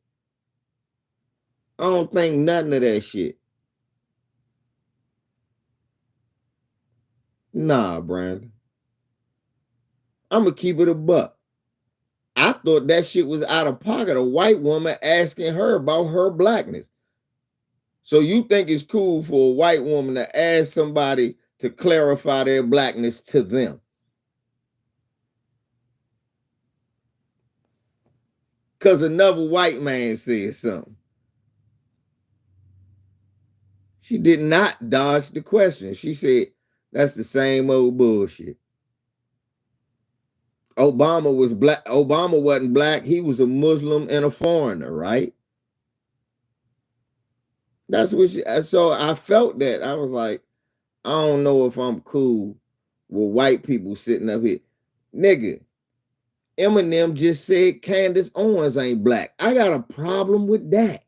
I don't think nothing of that shit. Nah, Brandon. I'm gonna keep it a buck. I thought that shit was out of pocket. A white woman asking her about her blackness. So you think it's cool for a white woman to ask somebody to clarify their blackness to them? Because another white man said something. She did not dodge the question. She said, that's the same old bullshit. Obama was black. Obama wasn't black. He was a Muslim and a foreigner, right? That's what she, so I felt that. I was like, I don't know if I'm cool with white people sitting up here. Nigga, Eminem just said Candace Owens ain't black. I got a problem with that.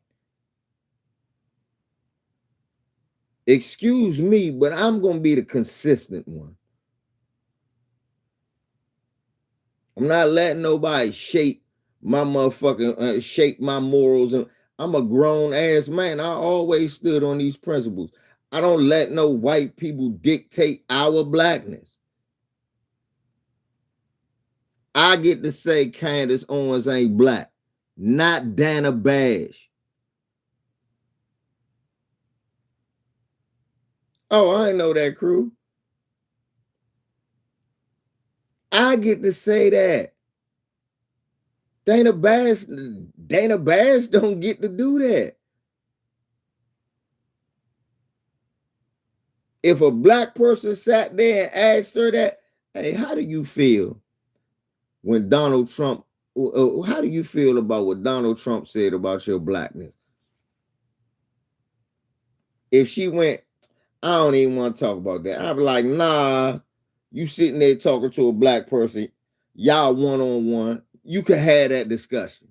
Excuse me, but I'm going to be the consistent one. I'm not letting nobody shape my motherfucking, shape my morals. I'm a grown ass man. I always stood on these principles. I don't let no white people dictate our blackness. I get to say Candace Owens ain't black, not Dana Bash. Oh, I ain't know that, Crew. I get to say that. Dana Bash don't get to do that. If a black person sat there and asked her that, hey, how do you feel when Donald Trump, how do you feel about what Donald Trump said about your blackness? If she went, I don't even want to talk about that. I'd be like, nah, you sitting there talking to a black person, y'all one-on-one, you can have that discussion.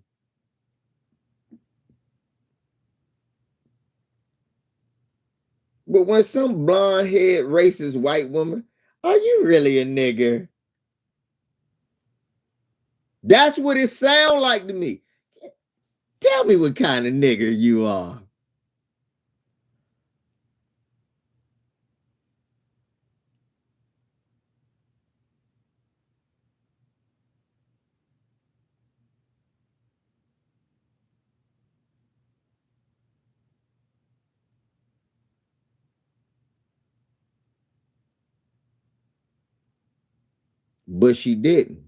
But when some blonde-haired racist white woman, are you really a nigger? That's what it sounds like to me. Tell me what kind of nigger you are. But she didn't.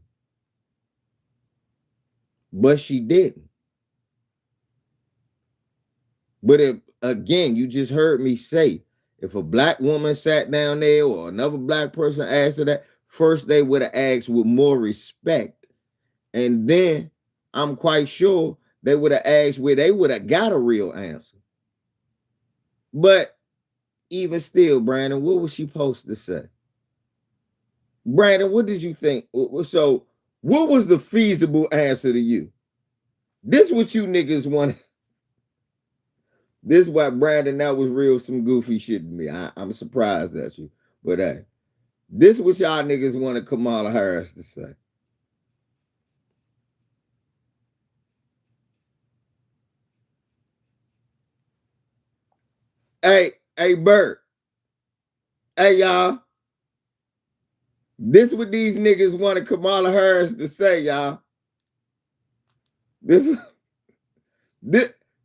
But she didn't. But if, again, you just heard me say, if a black woman sat down there or another black person asked her that, first they would have asked with more respect. And then I'm quite sure they would have asked where they would have got a real answer. But even still, Brandon, what was she supposed to say? Brandon, what did you think? So, what was the feasible answer to you? This what you niggas wanted. This is why, Brandon, that was real some goofy shit to me. I'm surprised at you. But hey, this what y'all niggas wanted Kamala Harris to say. Hey, Bert. Hey, y'all. This what these niggas wanted Kamala Harris to say, y'all. This is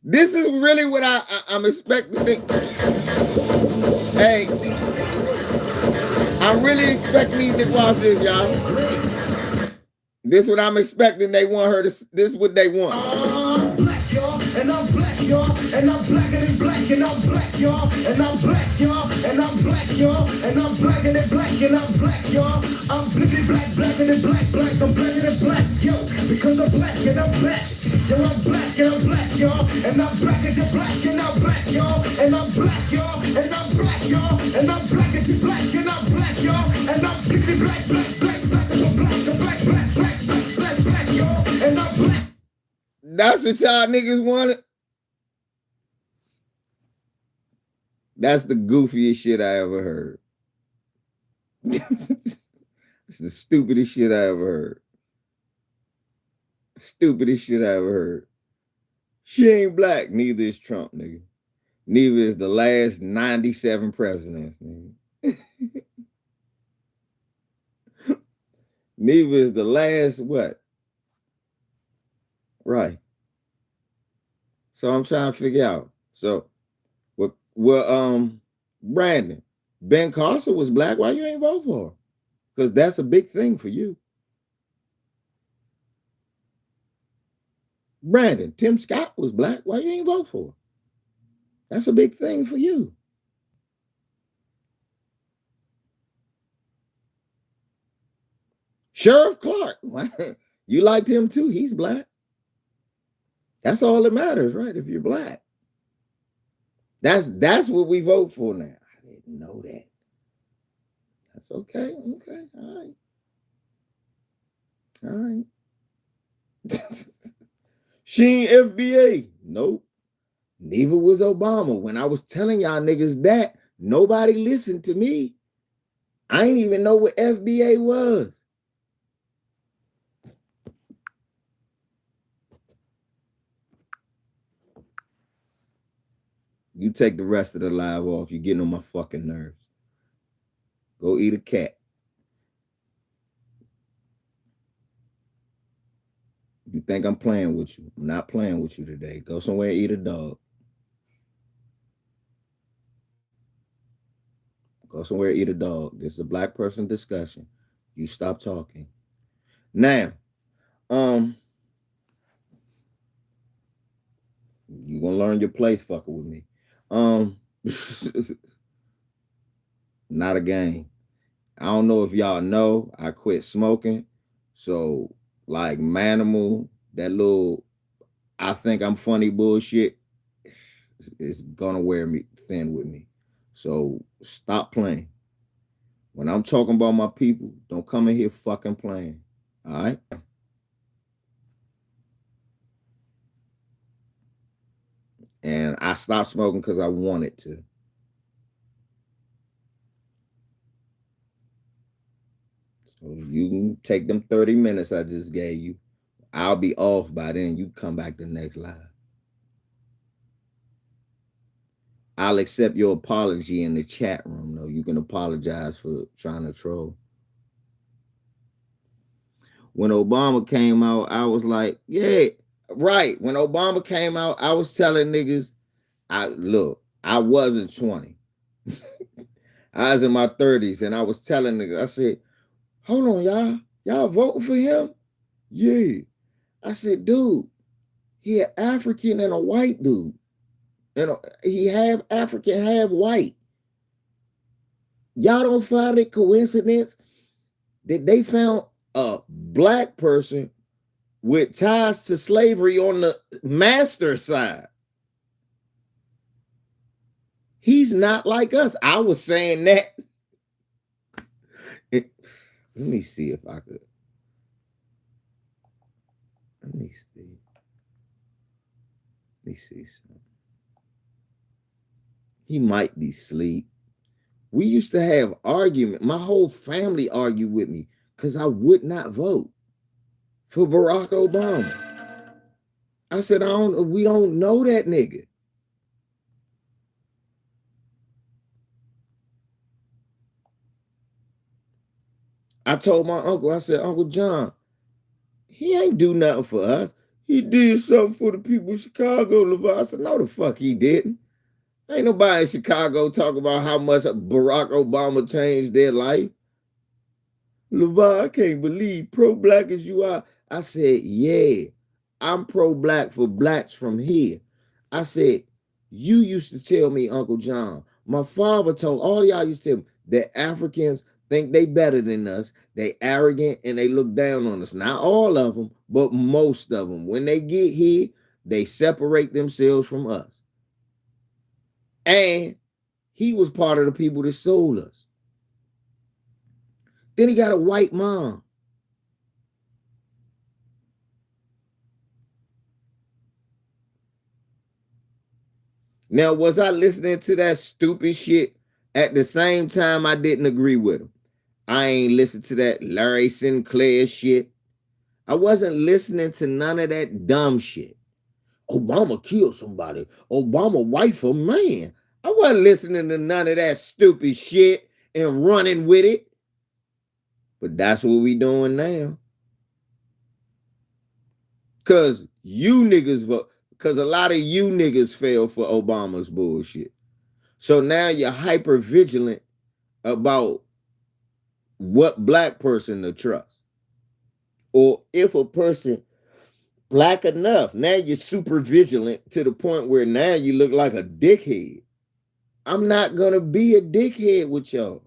really what I'm expecting to think. Hey, I'm really expecting these niggas watch this, y'all. This is what I'm expecting. They want her to. This is what they want. Black, y'all, and I'm black, y'all, and I'm blacker than black, and I'm black, y'all, and I'm black, y'all, and I'm black, y'all, and I'm blacker than black, and I'm black, y'all. I'm blickety black, blacker than black, black, I'm blacker than black, yo, because I'm black and I'm black. Yo, I'm black and I'm black, y'all, and I'm blacker than black, and I'm black, y'all, and I'm black, y'all, and I'm black, y'all, and I'm blacker than black, and I'm black, y'all, and I'm blickety black, black, black, black, and I'm black, black, black, black, black, black, y'all, and I'm black. That's what y'all niggas wanted. That's the goofiest shit I ever heard. It's the stupidest shit I ever heard. Stupidest shit I ever heard. She ain't black. Neither is Trump, nigga. Neither is the last 97 presidents, nigga. Neither is the last what? Right. So I'm trying to figure out. So, Brandon, Ben Carson was black. Why you ain't vote for her? Because that's a big thing for you. Brandon, Tim Scott was black. Why you ain't vote for her? That's a big thing for you. Sheriff Clark, you liked him too. He's black. That's all that matters, right? If you're black. That's what we vote for now. I didn't know that. That's okay. Okay. All right. All right. She ain't FBA. Nope. Neither was Obama. When I was telling y'all niggas that, nobody listened to me. I ain't even know what FBA was. You take the rest of the live off. You're getting on my fucking nerves. Go eat a cat. You think I'm playing with you. I'm not playing with you today. Go somewhere and eat a dog. Go somewhere and eat a dog. This is a black person discussion. You stop talking. Now, you gonna learn your place fucking with me. Not a game. I don't know if y'all know, I quit smoking. So like Manimal, that little I think I'm funny bullshit, is gonna wear me thin with me. So stop playing. When I'm talking about my people, don't come in here fucking playing. All right? And I stopped smoking because I wanted to. So you can take them 30 minutes I just gave you. I'll be off by then. You come back the next live. I'll accept your apology in the chat room, though. You can apologize for trying to troll. When Obama came out, I was like, yeah, right. When Obama came out, I was telling niggas, I wasn't 20. I was in my 30s, and I was telling niggas, I said, hold on, y'all. Y'all voting for him? Yeah. I said, dude, he an African and a white dude. And he half African, half white. Y'all don't find it coincidence that they found a black person with ties to slavery on the master side? He's not like us. I was saying that. Let me see if I could. Let me see. Let me see something. He might be asleep. We used to have argument. My whole family argued with me because I would not vote for Barack Obama. I said, we don't know that nigga. I told my uncle, I said, Uncle John, he ain't do nothing for us. He did something for the people of Chicago, LeVar. I said, no, the fuck he didn't. Ain't nobody in Chicago talk about how much Barack Obama changed their life. LeVar, I can't believe pro-black as you are. I said, yeah, I'm pro-black for blacks from here. I said, you used to tell me, Uncle John, my father told all y'all used to tell me that Africans think they better than us. They arrogant and they look down on us. Not all of them, but most of them. When they get here, they separate themselves from us. And he was part of the people that sold us. Then he got a white mom. Now, was I listening to that stupid shit? At the same time, I didn't agree with him. I ain't listened to that Larry Sinclair shit. I wasn't listening to none of that dumb shit. Obama killed somebody. Obama wife a man. I wasn't listening to none of that stupid shit and running with it. But that's what we doing now. Because you niggas vote. Because a lot of you niggas fell for Obama's bullshit. So now you're hyper vigilant about what black person to trust. Or if a person black enough, now you're super vigilant to the point where now you look like a dickhead. I'm not going to be a dickhead with y'all.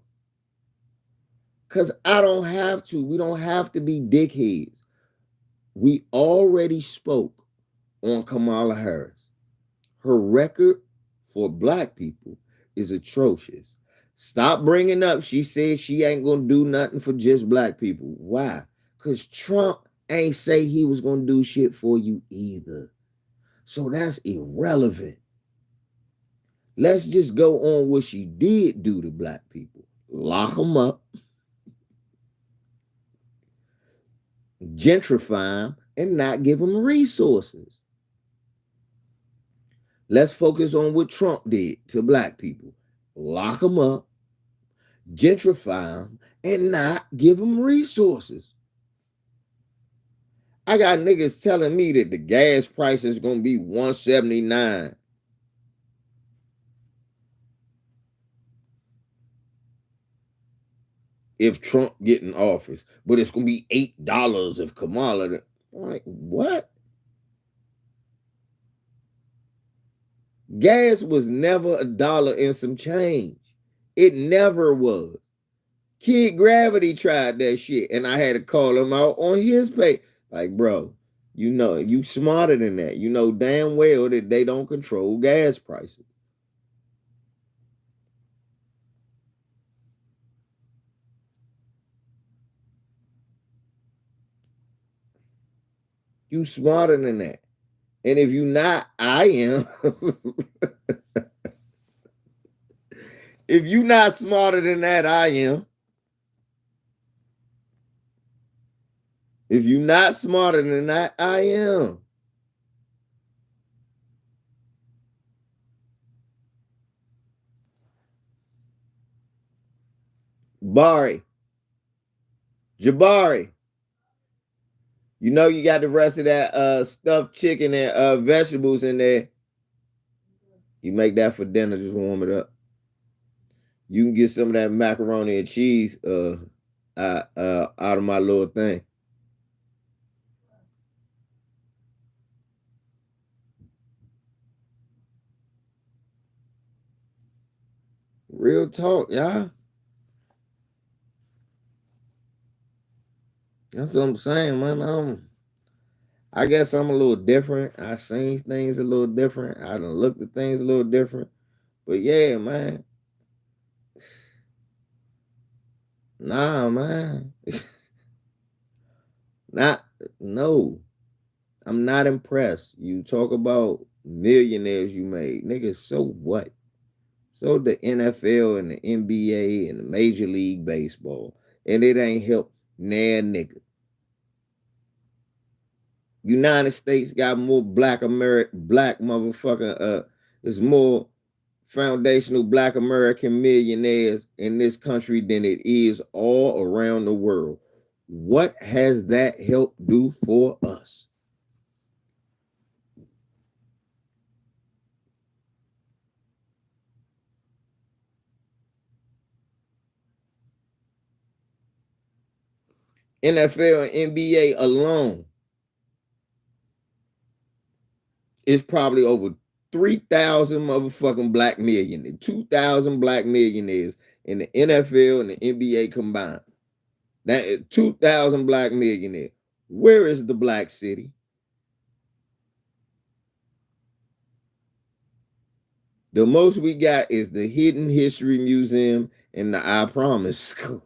Because I don't have to. We don't have to be dickheads. We already spoke on Kamala Harris. Her record for black people is atrocious. Stop bringing up, she said she ain't going to do nothing for just black people. Why? Because Trump ain't say he was going to do shit for you either. So that's irrelevant. Let's just go on what she did do to black people. Lock them up, gentrify them, and not give them resources. Let's focus on what Trump did to black people. Lock them up, gentrify them, and not give them resources. I got niggas telling me that the gas price is going to be $1.79. If Trump get in office, but it's going to be $8 if Kamala. I'm like, what? Gas was never $1 and some change. It never was. Kid Gravity tried that shit, and I had to call him out on his page. Like, bro, you smarter than that. You know damn well that they don't control gas prices. You smarter than that. And if you not, I am. If you not smarter than that, I am. If you not smarter than that, I am. Bari, Jabari, you know you got the rest of that stuffed chicken and vegetables in there. You make that for dinner, just warm it up. You can get some of that macaroni and cheese out of my little thing. Real talk, y'all. That's what I'm saying, man. I guess I'm a little different. I seen things a little different. I done looked at things a little different. But yeah, man. Nah, man. Not no. I'm not impressed. You talk about millionaires you made. Nigga, so what? So the NFL and the NBA and the Major League Baseball. And it ain't helped nah nigga. United States got more black motherfucker there's more foundational black American millionaires in this country than it is all around the world. What has that helped do for us? NFL and NBA alone is probably over 3,000 motherfucking black millionaires, 2,000 black millionaires in the NFL and the NBA combined. That is 2,000 black millionaires. Where is the black city? The most we got is the Hidden History Museum and the I Promise School.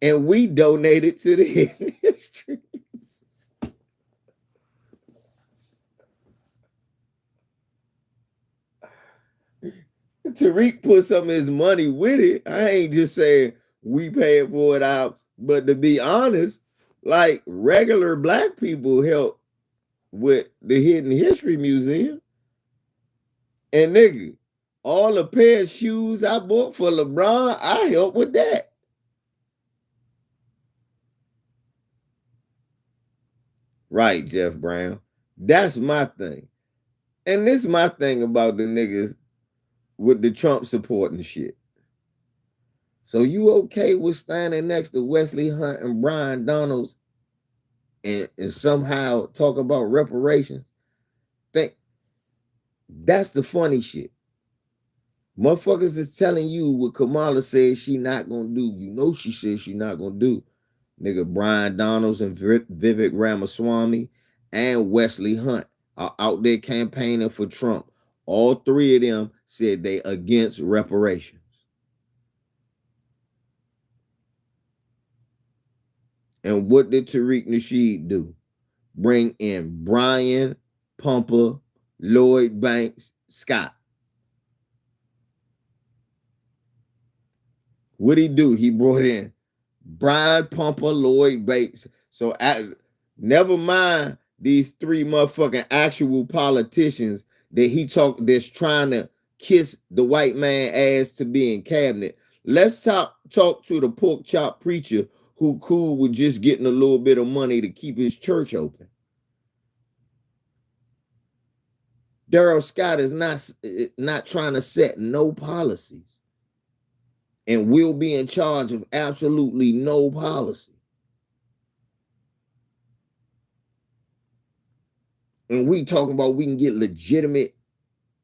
And we donated to the Hidden History. Tariq put some of his money with it. I ain't just saying we paid for it out, but to be honest, like regular black people help with the Hidden History Museum. And nigga, all the pair of shoes I bought for LeBron, I helped with that. Right, Jeff Brown. That's my thing. And this is my thing about the niggas with the Trump supporting shit. So you okay with standing next to Wesley Hunt and Brian Donalds and somehow talk about reparations? Think that's the funny shit. Motherfuckers is telling you what Kamala says she not gonna do. You know she says she not gonna do. Nigga, Brian Donalds and Vivek Ramaswamy and Wesley Hunt are out there campaigning for Trump. All three of them said they against reparations. And what did Tariq Nasheed do? Bring in Brian Pumper, Lloyd Banks, Scott. What'd he do? He brought in Brian Pumper, Lloyd Banks. So never mind these three motherfucking actual politicians that's trying to kiss the white man ass to be in cabinet. Let's talk to the pork chop preacher who cool with just getting a little bit of money to keep his church open. Daryl Scott is not trying to set no policies and will be in charge of absolutely no policy. And we talking about we can get legitimate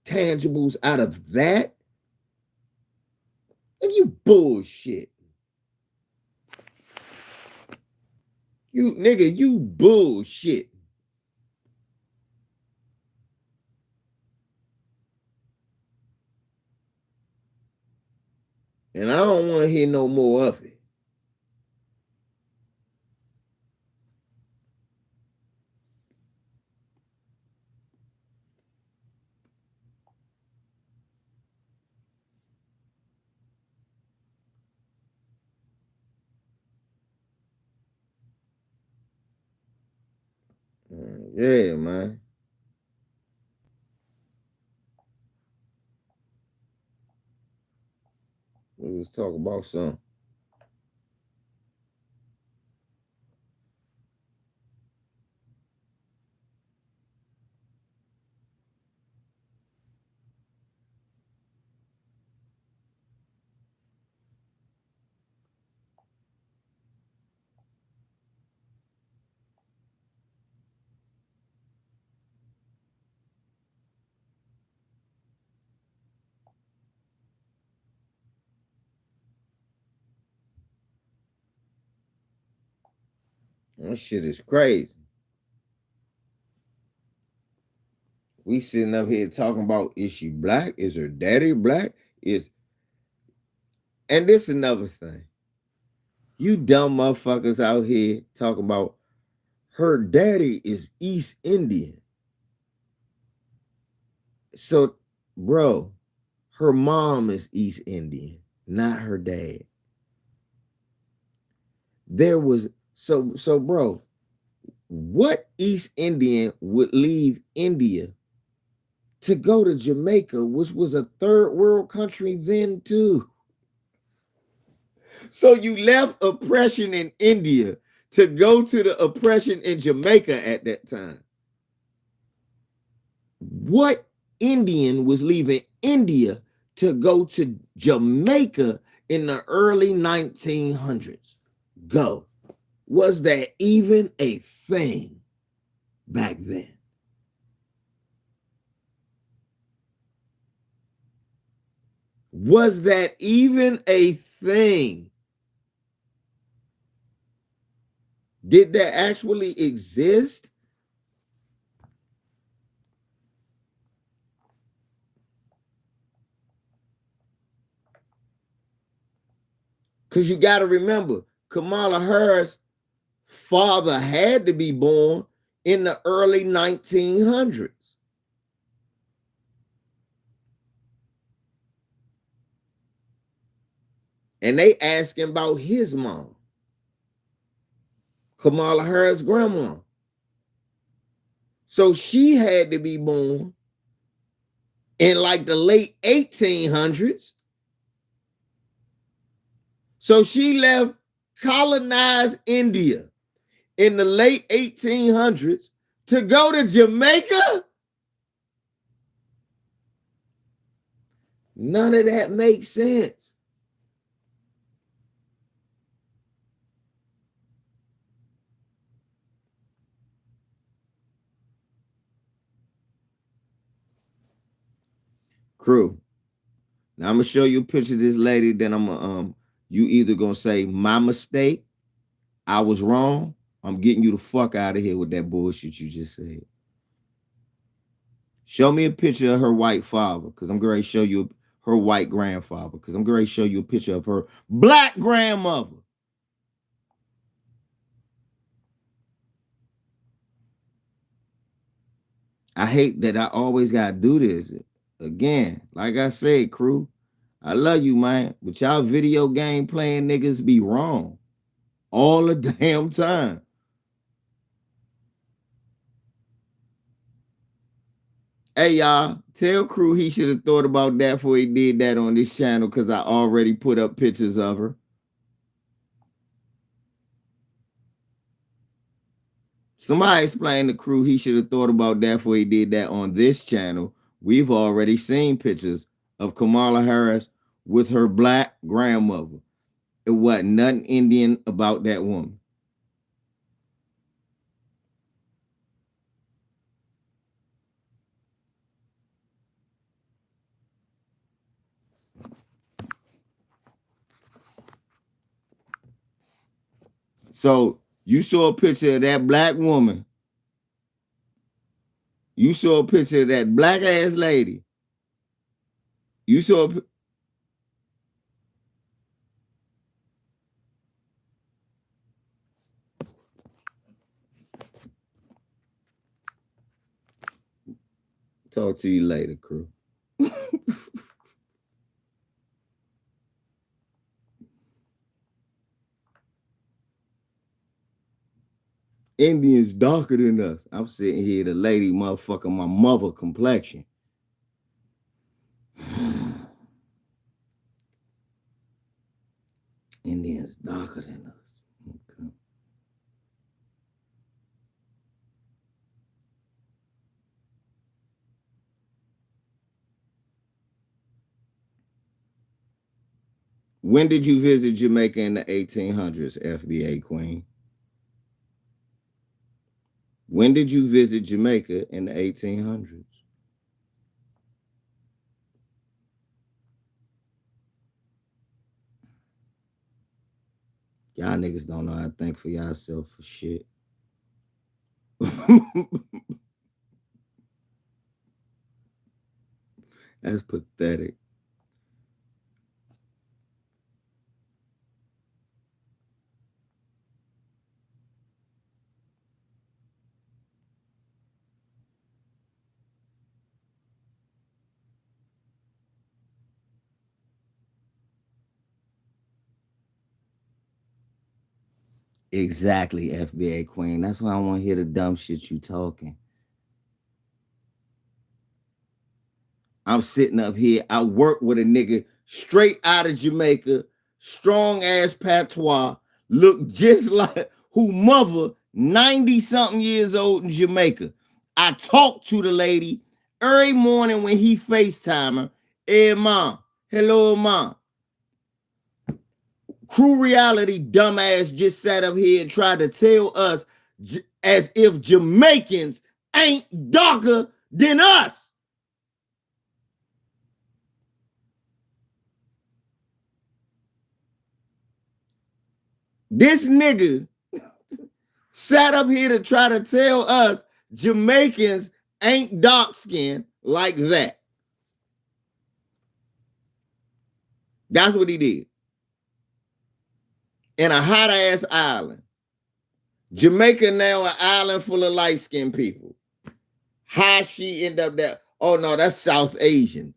tangibles out of that, and you bullshit. You nigga, you bullshit. And I don't want to hear no more of it. Yeah, man. Let's talk about something. That shit is crazy. We sitting up here talking about, is she black? Is her daddy black? And this another thing. You dumb motherfuckers out here talking about her daddy is East Indian. So, bro, her mom is East Indian, not her dad. There was so bro, what East Indian would leave India to go to Jamaica, which was a third world country then too? So you left oppression in India to go to the oppression in Jamaica at that time. What Indian was leaving India to go to Jamaica in the early 1900s? Go. Was that even a thing back then? Was that even a thing? Did that actually exist? Because you got to remember, Kamala Harris' father had to be born in the early 1900s. And they asking about his mom, Kamala Harris' grandma. So she had to be born in like the late 1800s. So she left colonized India in the late 1800s to go to Jamaica? None of that makes sense. Crew. Now I'm gonna show you a picture of this lady. Then I'm gonna you either gonna say my mistake, I was wrong. I'm getting you the fuck out of here with that bullshit you just said. Show me a picture of her white father, because I'm going to show you her white grandfather, because I'm going to show you a picture of her black grandmother. I hate that I always got to do this. Again, like I said, crew, I love you, man, but y'all video game playing niggas be wrong all the damn time. Hey, y'all, tell crew he should have thought about that before he did that on this channel, because I already put up pictures of her. Somebody explain to crew he should have thought about that before he did that on this channel. We've already seen pictures of Kamala Harris with her black grandmother. It wasn't nothing Indian about that woman. So you saw a picture of that black woman. You saw a picture of that black ass lady. You saw talk to you later, crew. Indians darker than us. I'm sitting here, the lady motherfucker, my mother complexion. Indians darker than us. Okay. When did you visit Jamaica in the 1800s, FBA Queen? When did you visit Jamaica in the 1800s? Y'all niggas don't know how to think for yourself for shit. That's pathetic. Exactly, FBA Queen. That's why I want to hear the dumb shit you talking. I'm sitting up here. I work with a nigga straight out of Jamaica, strong ass patois, look just like who mother 90 something years old in Jamaica. I talk to the lady every morning when he FaceTime her. Hey, mom. Hello, mom. Crew Reality dumbass just sat up here and tried to tell us as if Jamaicans ain't darker than us. This nigga sat up here to try to tell us Jamaicans ain't dark skinned like that. That's what he did. In a hot ass island. Jamaica now an island full of light skinned people. How she end up there? Oh no, that's South Asian.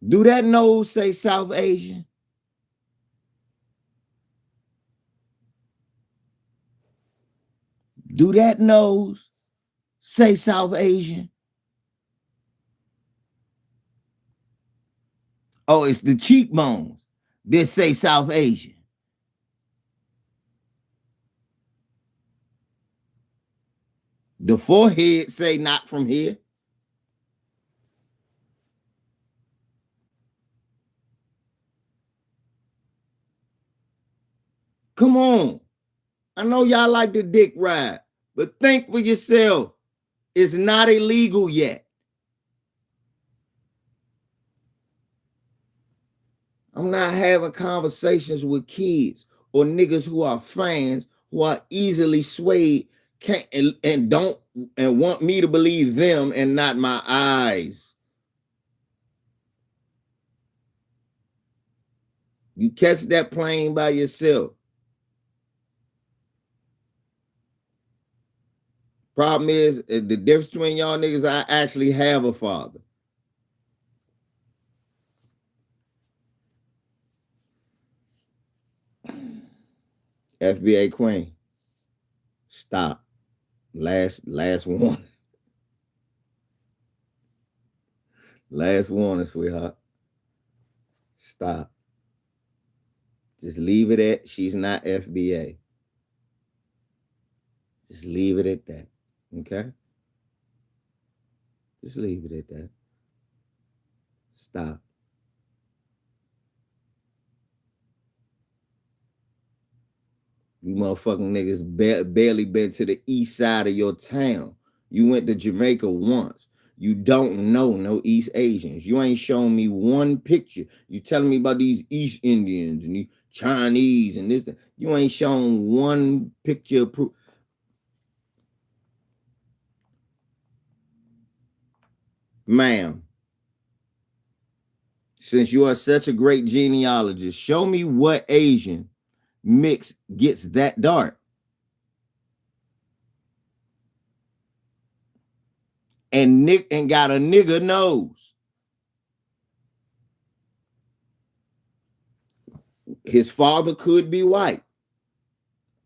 Do that nose say South Asian? Do that nose say South Asian? Oh, it's the cheekbones that say South Asian. The forehead say not from here. Come on. I know y'all like the dick ride, but think for yourself. It's not illegal yet. I'm not having conversations with kids or niggas who are fans who are easily swayed and don't and want me to believe them and not my eyes. You catch that plane by yourself. Problem is, the difference between y'all niggas, I actually have a father. FBA Queen. Stop. Last warning. Last warning, sweetheart. Stop. Just leave it at she's not FBA. Just leave it at that. Okay? Just leave it at that. Stop. You motherfucking niggas barely been to the east side of your town. You went to Jamaica once. You don't know no East Asians. You ain't showing me one picture. You telling me about these East Indians and these Chinese and this. You ain't shown one picture of proof. Ma'am, since you are such a great genealogist, show me what Asian mix gets that dark. And Nick and got a nigga nose. His father could be white.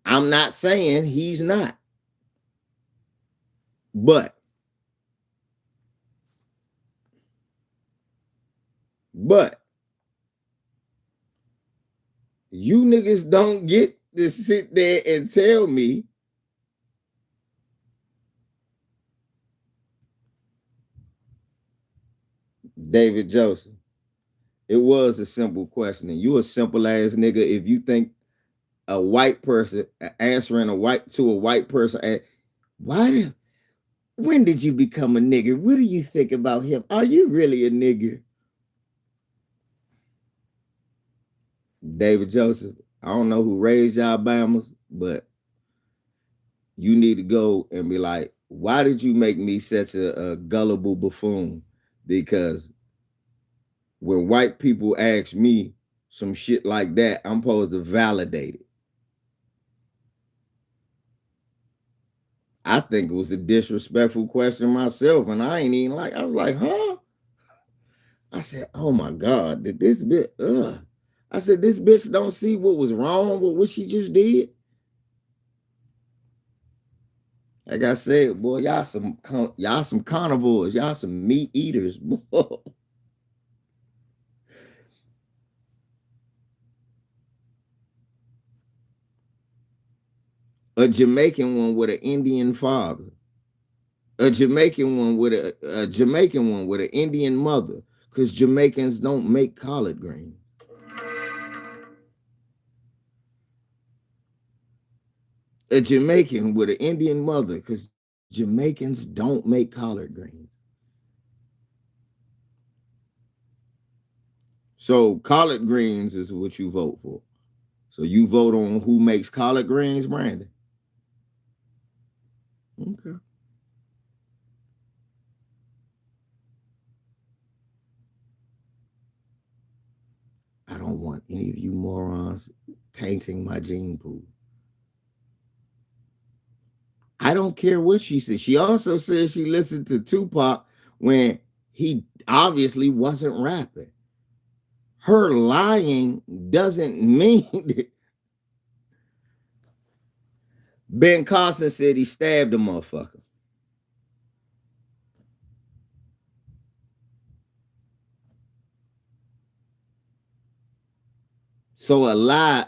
I'm not saying he's not. But you niggas don't get to sit there and tell me David Joseph. It was a simple question. And you a simple ass nigga if you think a white person answering to a white person, when did you become a nigga? What do you think about him? Are you really a nigga? David Joseph, I don't know who raised y'all Bamas, but you need to go and be like, why did you make me such a gullible buffoon? Because when white people ask me some shit like that, I'm supposed to validate it. I think it was a disrespectful question myself, and I ain't even I was like, huh? I said, oh my God, did this bitch, I said, this bitch don't see what was wrong with what she just did. Like I said, boy, y'all some carnivores, y'all some meat eaters, boy. A Jamaican one with an Indian father, a Jamaican one with a Jamaican one with an Indian mother, because Jamaicans don't make collard greens. A Jamaican with an Indian mother, because Jamaicans don't make collard greens. So collard greens is what you vote for. So you vote on who makes collard greens, Brandon. Okay. I don't want any of you morons tainting my gene pool. I don't care what she said. She also said she listened to Tupac when he obviously wasn't rapping. Her lying doesn't mean that. Ben Carson said he stabbed a motherfucker. So a lie,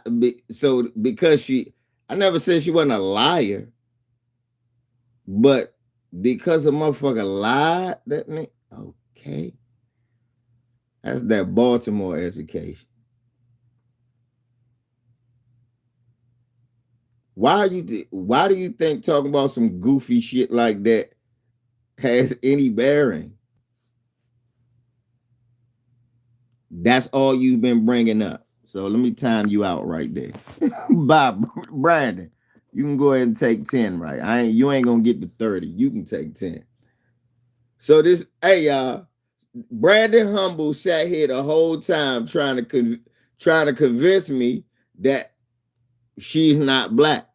so because I never said she wasn't a liar, but because a motherfucker lied, that meant, okay. That's that Baltimore education. Why do you think talking about some goofy shit like that has any bearing? That's all you've been bringing up. So let me time you out right there. Bob, Brandon, you can go ahead and take 10, right? You ain't gonna get to 30. You can take 10. So hey y'all, Brandon Humble sat here the whole time trying to convince me that she's not black,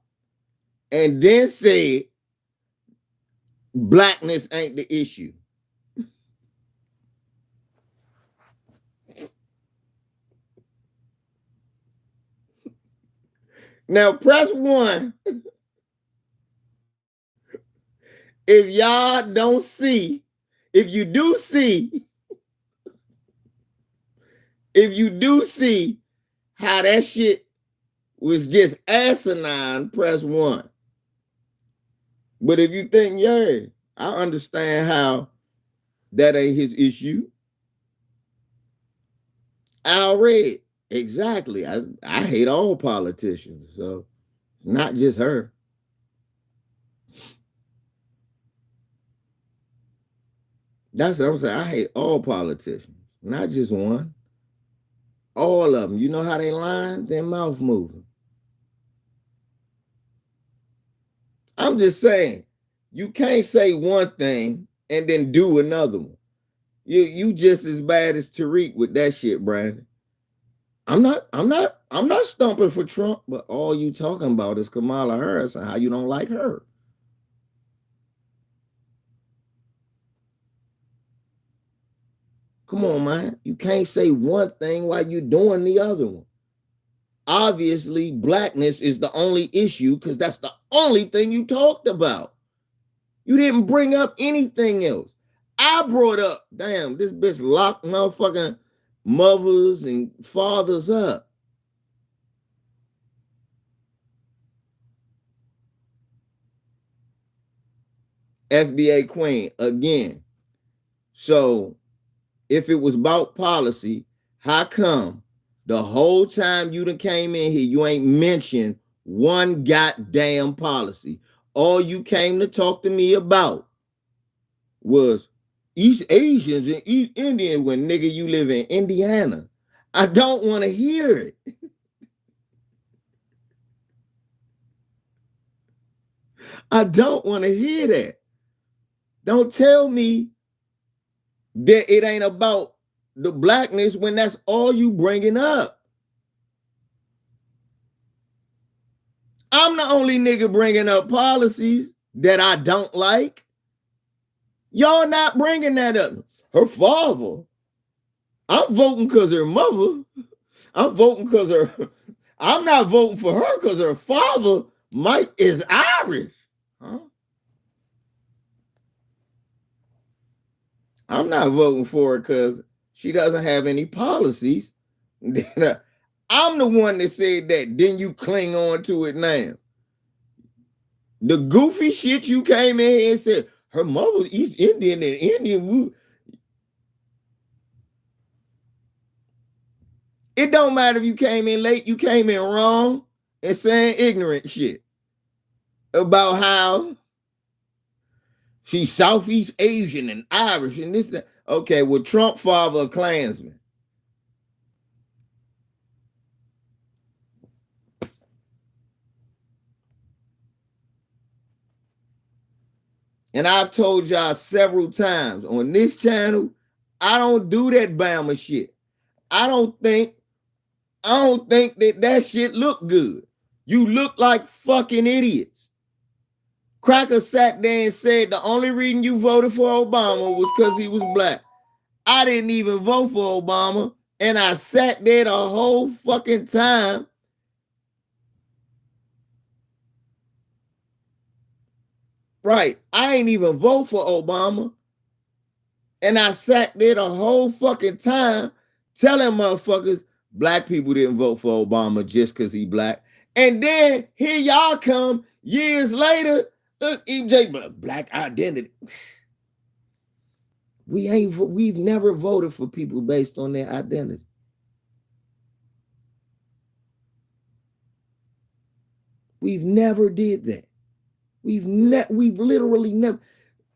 and then said blackness ain't the issue. Now press 1 if y'all don't see, if you do see how that shit was just asinine, press 1. But if you think, yeah, I understand how that ain't his issue, I'll read. Exactly. I hate all politicians, so not just her. That's what I'm saying. I hate all politicians, not just one. All of them. You know how they lying? Their mouth moving. I'm just saying, you can't say one thing and then do another one. You just as bad as Tariq with that shit, Brandon. I'm not stumping for Trump, but all you talking about is Kamala Harris and how you don't like her. Come on, man. You can't say one thing while you doing the other one. Obviously, blackness is the only issue because that's the only thing you talked about. You didn't bring up anything else. I brought up, damn, this bitch locked motherfucking mothers and fathers up. FBA Queen again. So if it was about policy, how come the whole time you done came in here, you ain't mentioned one goddamn policy? All you came to talk to me about was East Asians and East Indians when nigga you live in Indiana. I don't want to hear it. I don't want to hear that. Don't tell me that it ain't about the blackness when that's all you bringing up. I'm the only nigga bringing up policies that I don't like. Y'all not bringing that up. Her father. I'm voting because her mother. I'm voting because her. I'm not voting for her because her father Mike is Irish. Huh? I'm not voting for her because she doesn't have any policies. I'm the one that said that. Then you cling on to it now. The goofy shit you came in here and said, her mother's East Indian and Indian. It don't matter if you came in late, you came in wrong and saying ignorant shit about how she's Southeast Asian and Irish and this, that. Okay, well, Trump father a Klansman. And I've told y'all several times on this channel, I don't do that Bama shit. I don't think that shit look good. You look like fucking idiots. Cracker sat there and said the only reason you voted for Obama was because he was black. I didn't even vote for Obama, and I sat there the whole fucking time. Right, I ain't even vote for Obama, and I sat there the whole fucking time telling motherfuckers black people didn't vote for Obama just because he black. And then here y'all come years later, look, EJ, black identity. We've never voted for people based on their identity. We've never did that. We've literally never.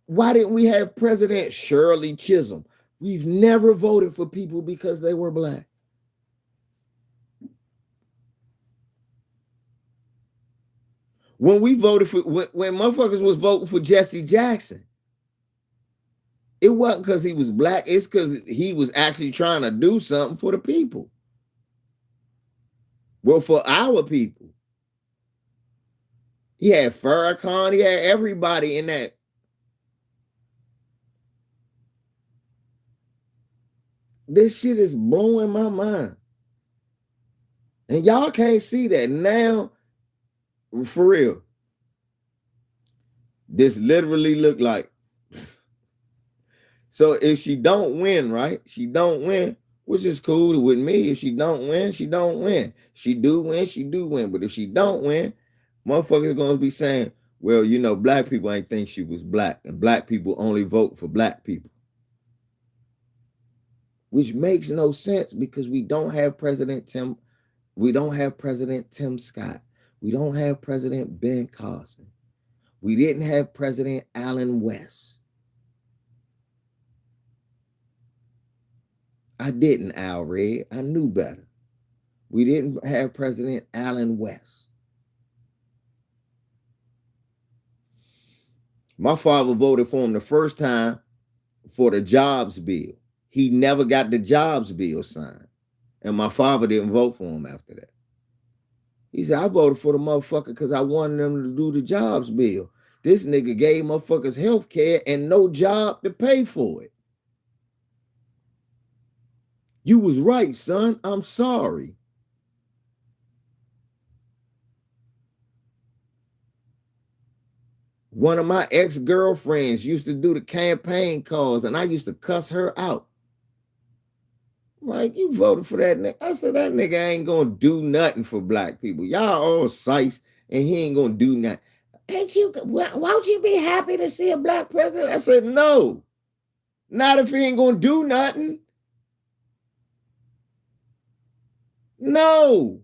Why didn't we have President Shirley Chisholm? We've never voted for people because they were black. When we voted for, when motherfuckers was voting for Jesse Jackson, it wasn't because he was black. It's because he was actually trying to do something for the people. Well, for our people. He had Farrakhan. He had everybody in that. This shit is blowing my mind. And y'all can't see that now. For real. This literally look like. So if she don't win, right? She don't win, which is cool with me. If she don't win, she don't win. She do win, she do win. But if she don't win, motherfuckers gonna be saying, well, you know, black people ain't think she was black, and black people only vote for black people. Which makes no sense because we don't have President Tim Scott. We don't have President Ben Carson. We didn't have President Allen West. I didn't, Al Red. I knew better. We didn't have President Allen West. My father voted for him the first time for the jobs bill. He never got the jobs bill signed. And my father didn't vote for him after that. He said, I voted for the motherfucker because I wanted them to do the jobs bill. This nigga gave motherfuckers health care and no job to pay for it. You was right, son. I'm sorry. One of my ex-girlfriends used to do the campaign calls, and I used to cuss her out. Like, you voted for that nigga. I said, that nigga ain't gonna do nothing for black people. Y'all all sice, and he ain't gonna do nothing. Ain't you, won't you be happy to see a black president? I said, no. Not if he ain't gonna do nothing. No.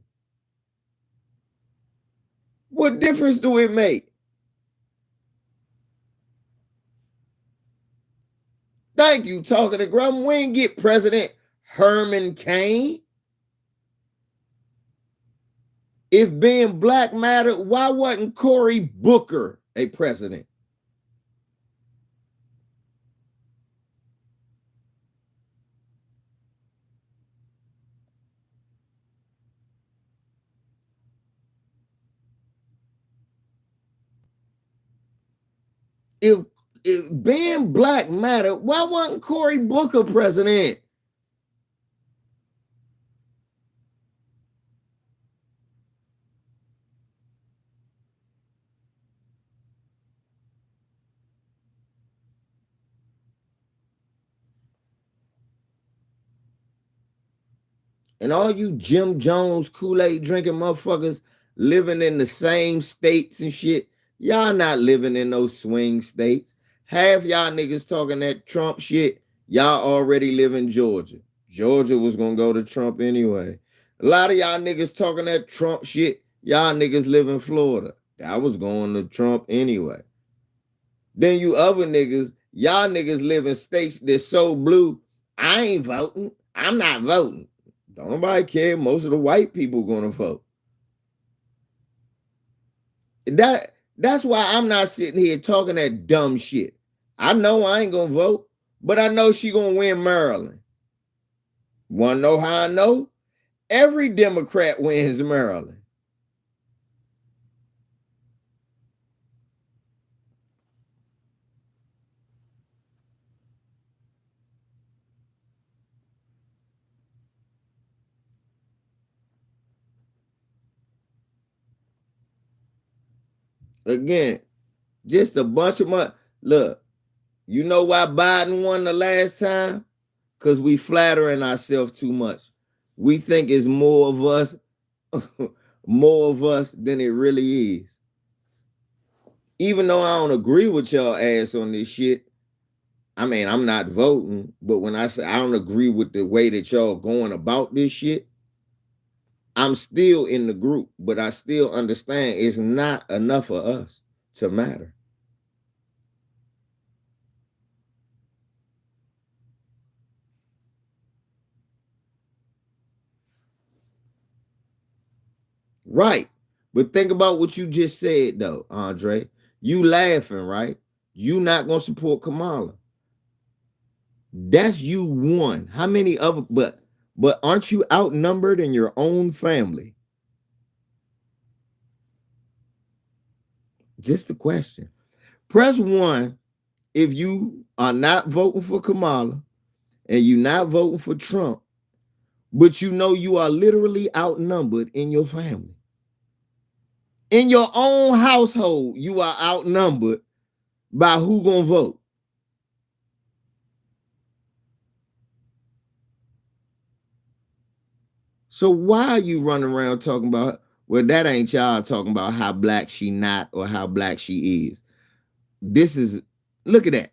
What difference do it make? Thank you, talking to Grub. We ain't get President Herman Cain. If being black mattered, why wasn't Cory Booker a president? If being black mattered, why wasn't Cory Booker president? And all you Jim Jones Kool-Aid drinking motherfuckers living in the same states and shit, y'all not living in those swing states. Half y'all niggas talking that Trump shit, y'all already live in Georgia. Georgia was gonna go to Trump anyway. A lot of y'all niggas talking that Trump shit, y'all niggas live in Florida. That was going to Trump anyway. Then you other niggas, y'all niggas live in states that's so blue, I ain't voting. I'm not voting. Don't nobody care. Most of the white people gonna vote. That's why I'm not sitting here talking that dumb shit. I know I ain't gonna vote, but I know she gonna win Maryland. Wanna know how I know? Every Democrat wins Maryland. Again, just a bunch of money. Look, you know why Biden won the last time? Because we flattering ourselves too much. We think it's more of us, more of us than it really is. Even though I don't agree with y'all ass on this shit, I mean, I'm not voting, but when I say I don't agree with the way that y'all going about this shit, I'm still in the group, but I still understand it's not enough of us to matter. Right. But think about what you just said, though, Andre. You laughing, right? You not going to support Kamala. That's you one. How many other, but aren't you outnumbered in your own family? Just a question. Press 1 if you are not voting for Kamala and you not voting for Trump, but you know you are literally outnumbered in your family. In your own household, you are outnumbered by who gonna vote. So why are you running around talking about, well, that ain't y'all talking about how black she not or how black she is. This is, look at that.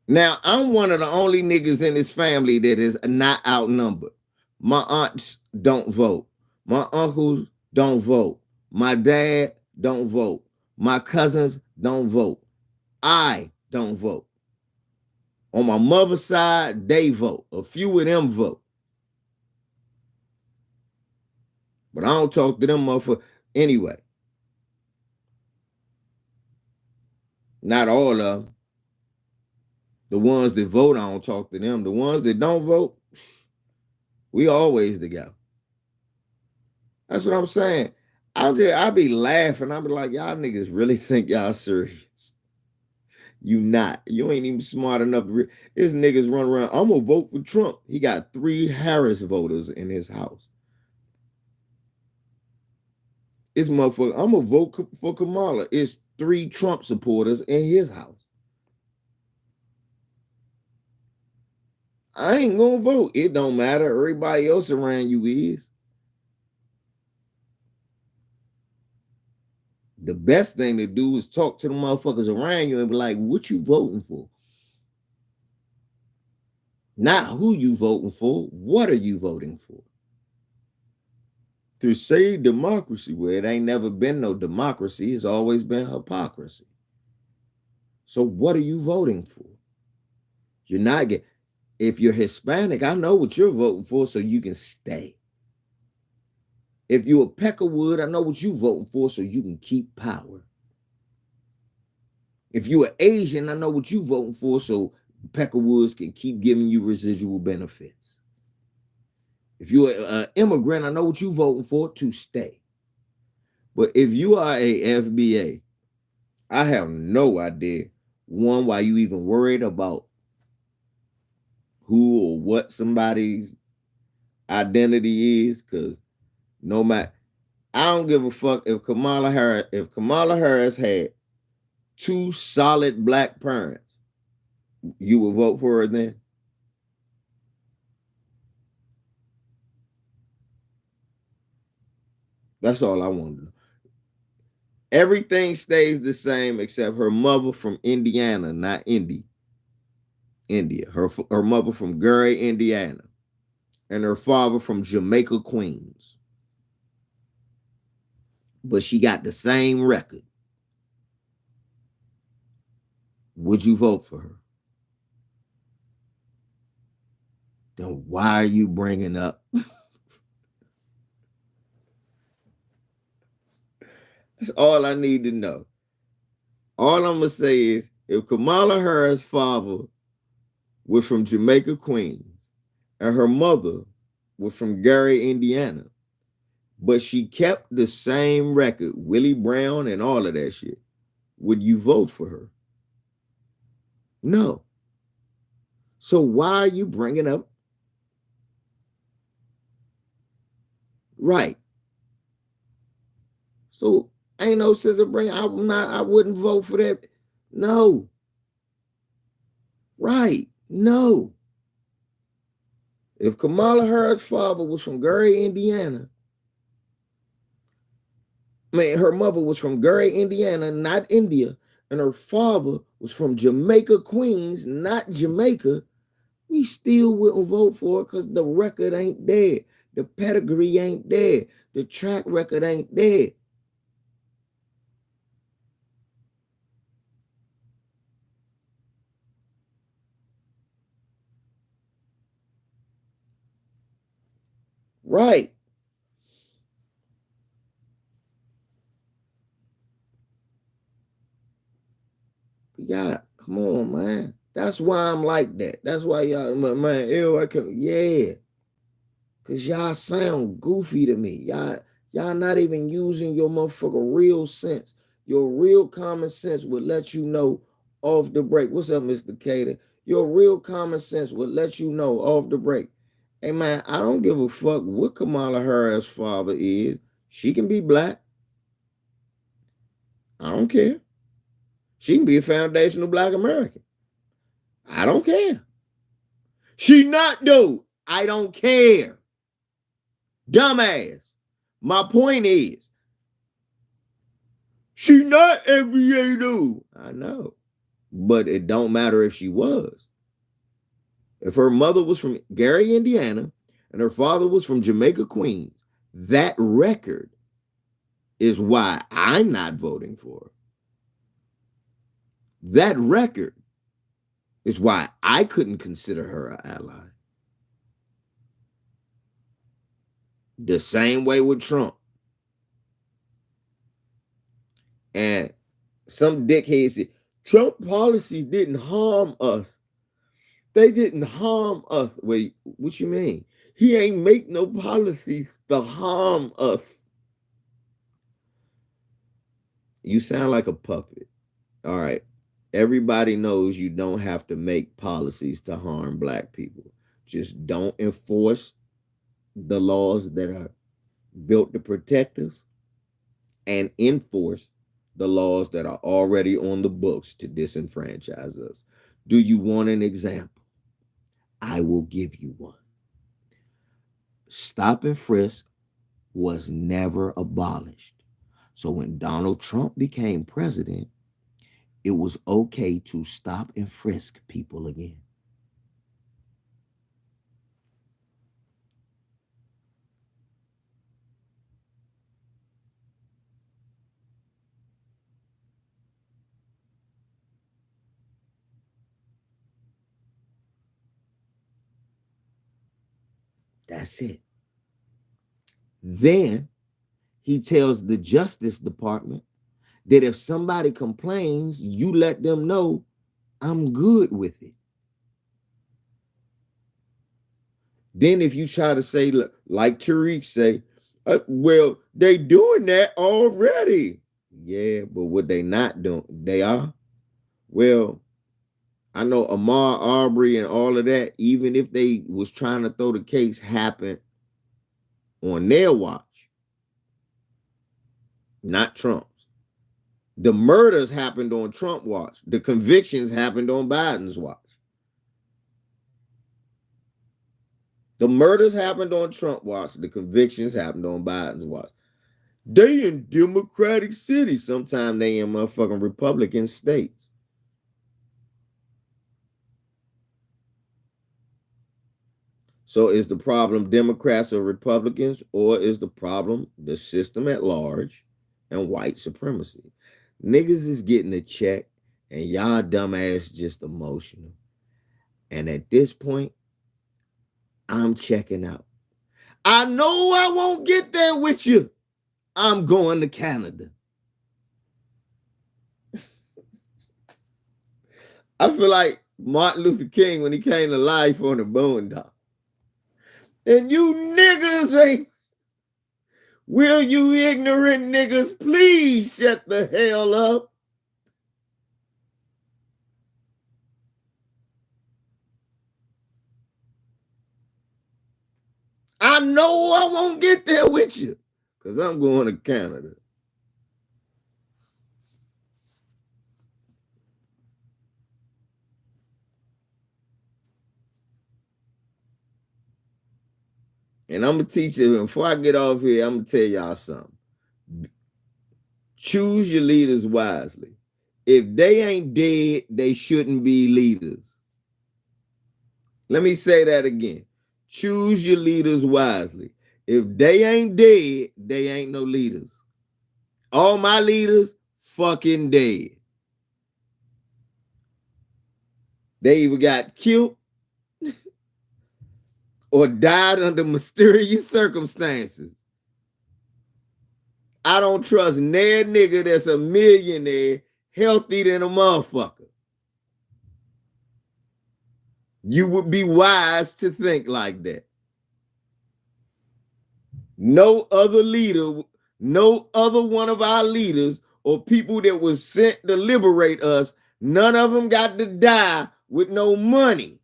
Now, I'm one of the only niggas in this family that is not outnumbered. My aunts don't vote. My uncles don't vote. My dad don't vote. My cousins don't vote. I don't vote. On my mother's side, they vote. A few of them vote. But I don't talk to them motherfuckers anyway. Not all of them. The ones that vote, I don't talk to them. The ones that don't vote, we always together. That's what I'm saying. I be laughing. I be like, y'all niggas really think y'all serious. You not. You ain't even smart enough to this niggas run around. I'm gonna vote for Trump. He got 3 Harris voters in his house. This motherfucker, I'm gonna vote for Kamala. It's 3 Trump supporters in his house. I ain't gonna vote. It don't matter. Everybody else around you is. The best thing to do is talk to the motherfuckers around you and be like, what you voting for? Not who you voting for. What are you voting for? To say democracy, where it ain't never been no democracy, it's always been hypocrisy. So what are you voting for? You're not getting. If you're Hispanic, I know what you're voting for, so you can stay. If you're a Peckerwood, I know what you're voting for, so you can keep power. If you're an Asian, I know what you're voting for, so Peckerwoods can keep giving you residual benefits. If you're an immigrant, I know what you're voting for, to stay. But if you are a FBA, I have no idea, one, why you even worried about who or what somebody's identity is, because no matter, I don't give a fuck if Kamala Harris had 2 solid black parents, you would vote for her then? That's all I want to know. Everything stays the same except her mother from Indiana, not India. Her mother from Gary, Indiana, and her father from Jamaica, Queens. But she got the same record. Would you vote for her? Then why are you bringing up? That's all I need to know. All I'm going to say is, if Kamala Harris' father was from Jamaica, Queens, and her mother was from Gary, Indiana, but she kept the same record, Willie Brown and all of that shit, would you vote for her? No. So why are you bringing up? Right. So ain't no sense of bringing. I wouldn't vote for that. No. Right. No. If Kamala Harris' father was from Gary, Indiana, her mother was from Gary, Indiana, not India, and her father was from Jamaica, Queens, not Jamaica, we still wouldn't vote for her because the record ain't there. The pedigree ain't there. The track record ain't there. Right. Yeah, come on, man. That's why I'm like that. That's why y'all, man, ew, I can, yeah. Because y'all sound goofy to me. Y'all not even using your motherfucker real sense. Your real common sense would let you know off the break. What's up, Mr. Cater? Your real common sense would let you know off the break. Hey, man, I don't give a fuck what Kamala Harris' father is. She can be black. I don't care. She can be a foundational black American. I don't care. She not, though. I don't care. Dumbass. My point is, she not FBA, though. I know. But it don't matter if she was. If her mother was from Gary, Indiana, and her father was from Jamaica, Queens, that record is why I'm not voting for her. That record. It's why I couldn't consider her an ally. The same way with Trump. And some dickheads said, Trump policies didn't harm us. They didn't harm us. Wait, what you mean? He ain't make no policies to harm us. You sound like a puppet. All right. Everybody knows you don't have to make policies to harm black people. Just don't enforce the laws that are built to protect us and enforce the laws that are already on the books to disenfranchise us. Do you want an example? I will give you one. Stop and frisk was never abolished. So when Donald Trump became president, it was okay to stop and frisk people again. That's it. Then he tells the Justice Department that if somebody complains, you let them know I'm good with it. Then if you try to say, like Tariq say, well, they doing that already. Yeah, but what they not doing? They are. Well, I know Ahmaud Arbery and all of that, even if they was trying to throw the case, happened on their watch, not Trump's. The murders happened on Trump watch. The convictions happened on Biden's watch. The murders happened on Trump watch. The convictions happened on Biden's watch. They in Democratic cities. Sometimes they in motherfucking Republican states. So is the problem Democrats or Republicans, or is the problem the system at large and white supremacy? Niggas is getting a check and y'all dumbass just emotional. And at this point, I'm checking out. I know I won't get there with you. I'm going to Canada. I feel like Martin Luther King when he came to life on the Boondocks. And you niggas ain't. Will you ignorant niggas please shut the hell up? I know I won't get there with you because I'm going to Canada. And I'm going to teach you, before I get off here, I'm going to tell y'all something. Choose your leaders wisely. If they ain't dead, they shouldn't be leaders. Let me say that again. Choose your leaders wisely. If they ain't dead, they ain't no leaders. All my leaders fucking dead. They either got killed or died under mysterious circumstances. I don't trust no nigga that's a millionaire healthy than a motherfucker. You would be wise to think like that. No other leader, no other one of our leaders or people that was sent to liberate us, none of them got to die with no money,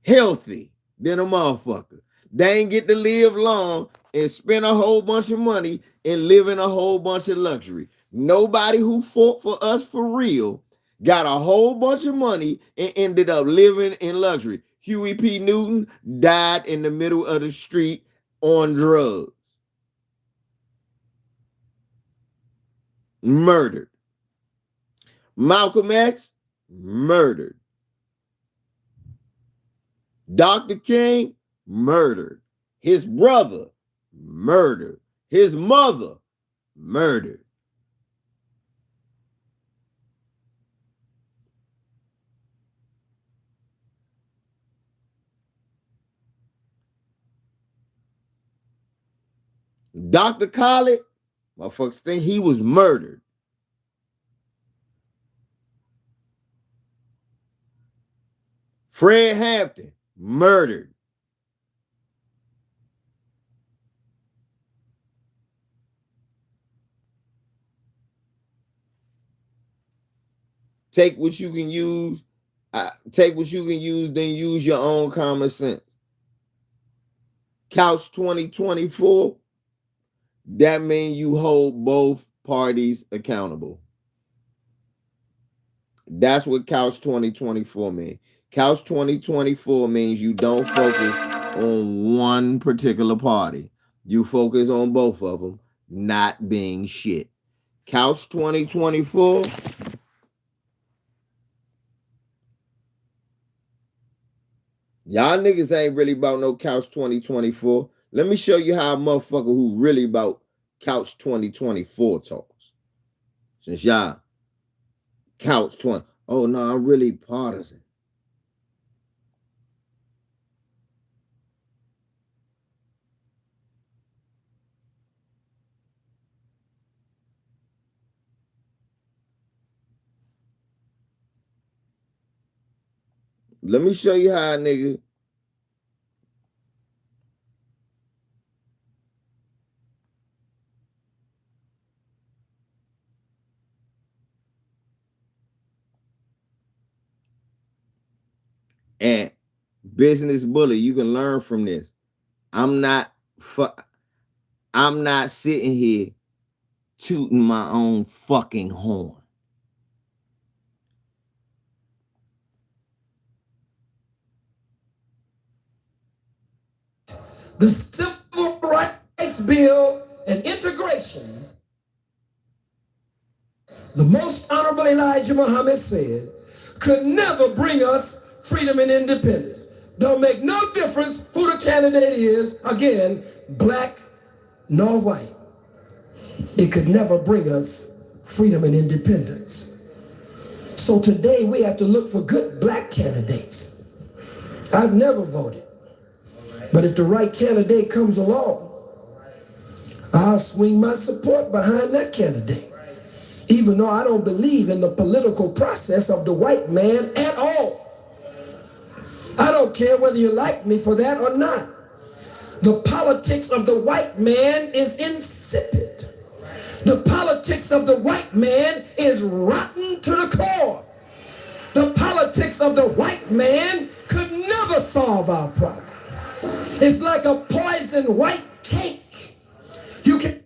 healthy than a motherfucker. They ain't get to live long and spend a whole bunch of money and live in a whole bunch of luxury. Nobody who fought for us for real got a whole bunch of money and ended up living in luxury. Huey P. Newton died in the middle of the street on drugs. Murdered. Malcolm X, murdered. Dr. King, murdered. His brother, murdered. His mother, murdered. Dr. Khaled, motherfuckers think he was murdered. Fred Hampton, murdered. Take what you can use. Take what you can use, then use your own common sense. Couch 2024, that means you hold both parties accountable. That's what Couch 2024 means. Couch 2024 means you don't focus on one particular party. You focus on both of them not being shit. Couch 2024. Y'all niggas ain't really about no Couch 2024. Let me show you how a motherfucker who really about Couch 2024 talks. Since y'all Couch 20. Oh no, I'm really partisan. Let me show you how, nigga. And Business Bully, you can learn from this. I'm not sitting here tooting my own fucking horn. The Civil Rights Bill and integration, the most honorable Elijah Muhammad said, could never bring us freedom and independence. Don't make no difference who the candidate is, again, black nor white. It could never bring us freedom and independence. So today we have to look for good black candidates. I've never voted. But if the right candidate comes along, I'll swing my support behind that candidate. Even though I don't believe in the political process of the white man at all. I don't care whether you like me for that or not. The politics of the white man is insipid. The politics of the white man is rotten to the core. The politics of the white man could never solve our problem. It's like a poison white cake. You can.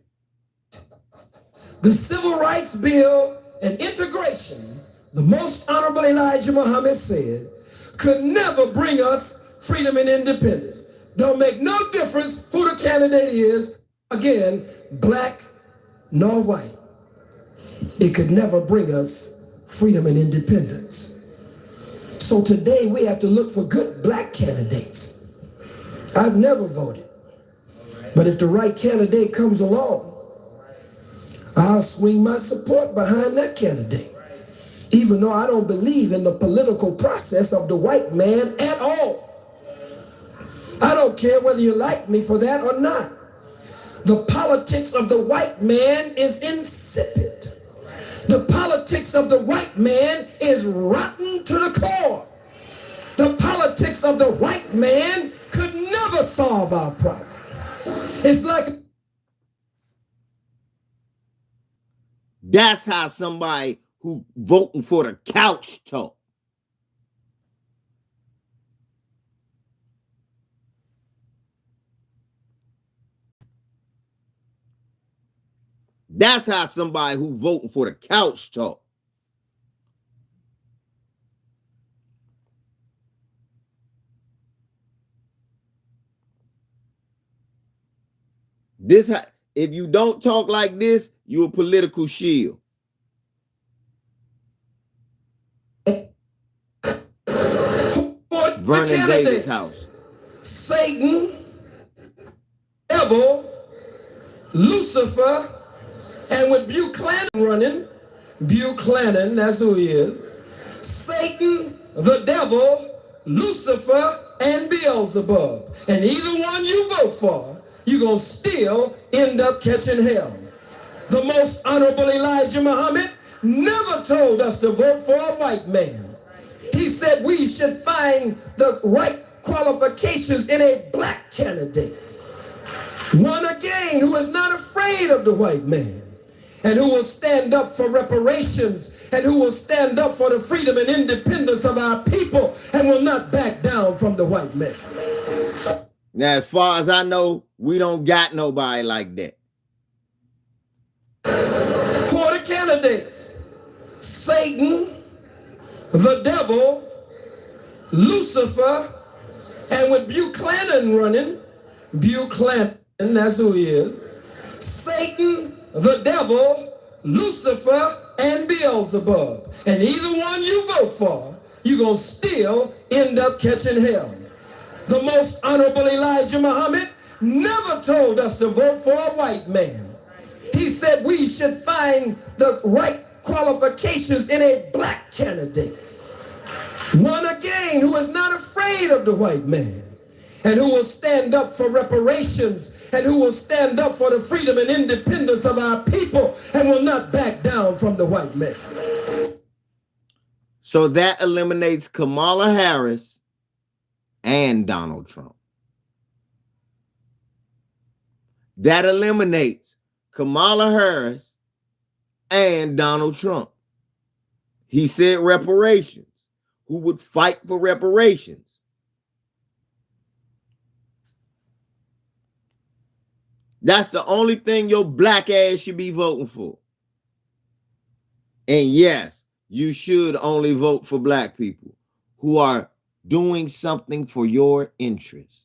The Civil Rights Bill and integration, the most honorable Elijah Muhammad said, could never bring us freedom and independence. Don't make no difference who the candidate is, again, black nor white. It could never bring us freedom and independence. So today we have to look for good black candidates. I've never voted. But if the right candidate comes along, I'll swing my support behind that candidate. Even though I don't believe in the political process of the white man at all. I don't care whether you like me for that or not. The politics of the white man is insipid. The politics of the white man is rotten to the core. The politics of the white man could never solve our problem. It's like... That's how somebody who voting for the couch talk. That's how somebody who voting for the couch talk. This, if you don't talk like this, you're a political shield. Vernon Davis' house. Satan, devil, Lucifer, and with Buchanan running, Buchanan, that's who he is. Satan, the devil, Lucifer, and Beelzebub. And either one you vote for, you're going to still end up catching hell. The most honorable Elijah Muhammad never told us to vote for a white man. He said we should find the right qualifications in a black candidate. One again who is not afraid of the white man and who will stand up for reparations and who will stand up for the freedom and independence of our people and will not back down from the white man. Now, as far as I know, we don't got nobody like that. Who are the candidates? Satan, the devil, Lucifer, and with Buchanan running, Buchanan, that's who he is, Satan, the devil, Lucifer, and Beelzebub. And either one you vote for, you're going to still end up catching hell. The most honorable Elijah Muhammad never told us to vote for a white man. He said we should find the right qualifications in a black candidate. One again who is not afraid of the white man and who will stand up for reparations and who will stand up for the freedom and independence of our people and will not back down from the white man. So that eliminates Kamala Harris and Donald Trump. That eliminates Kamala Harris and Donald Trump. He said reparations. Who would fight for reparations? That's the only thing your black ass should be voting for. And yes, you should only vote for black people who are doing something for your interest.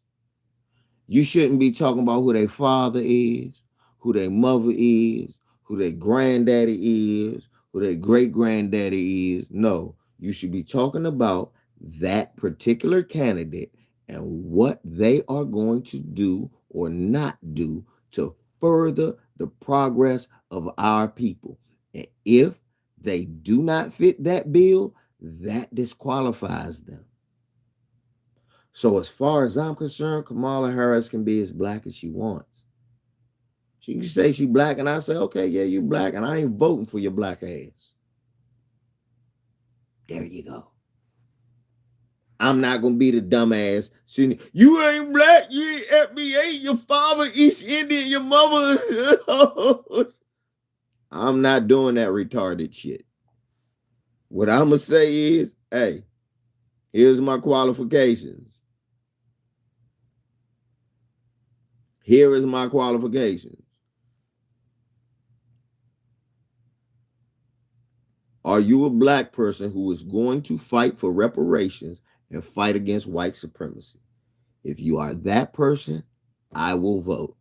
You shouldn't be talking about who their father is, who their mother is, who their granddaddy is, who their great-granddaddy is. No, you should be talking about that particular candidate and what they are going to do or not do to further the progress of our people. And if they do not fit that bill, that disqualifies them. So as far as I'm concerned, Kamala Harris can be as black as she wants. She can say she's black, and I say, okay, yeah, you black, and I ain't voting for your black ass. There you go. I'm not going to be the dumbass sitting, you ain't black, you ain't FBA, your father East Indian, your mother. I'm not doing that retarded shit. What I'm going to say is, hey, here's my qualifications. Here is my qualifications. Are you a black person who is going to fight for reparations and fight against white supremacy? If you are that person, I will vote.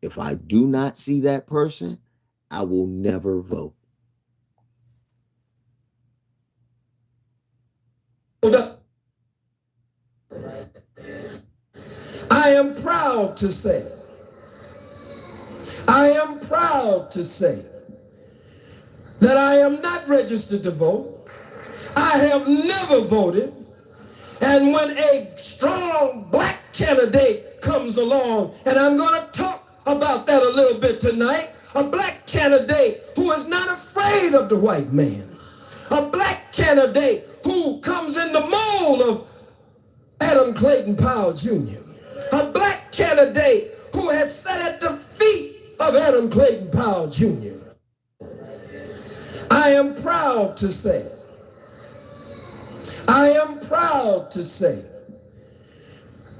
If I do not see that person, I will never vote. I am proud to say, that I am not registered to vote. I have never voted. And when a strong black candidate comes along, and I'm going to talk about that a little bit tonight, a black candidate who is not afraid of the white man, a black candidate who comes in the mold of Adam Clayton Powell Jr., a black candidate who has sat at the feet of Adam Clayton Powell Jr. I am proud to say,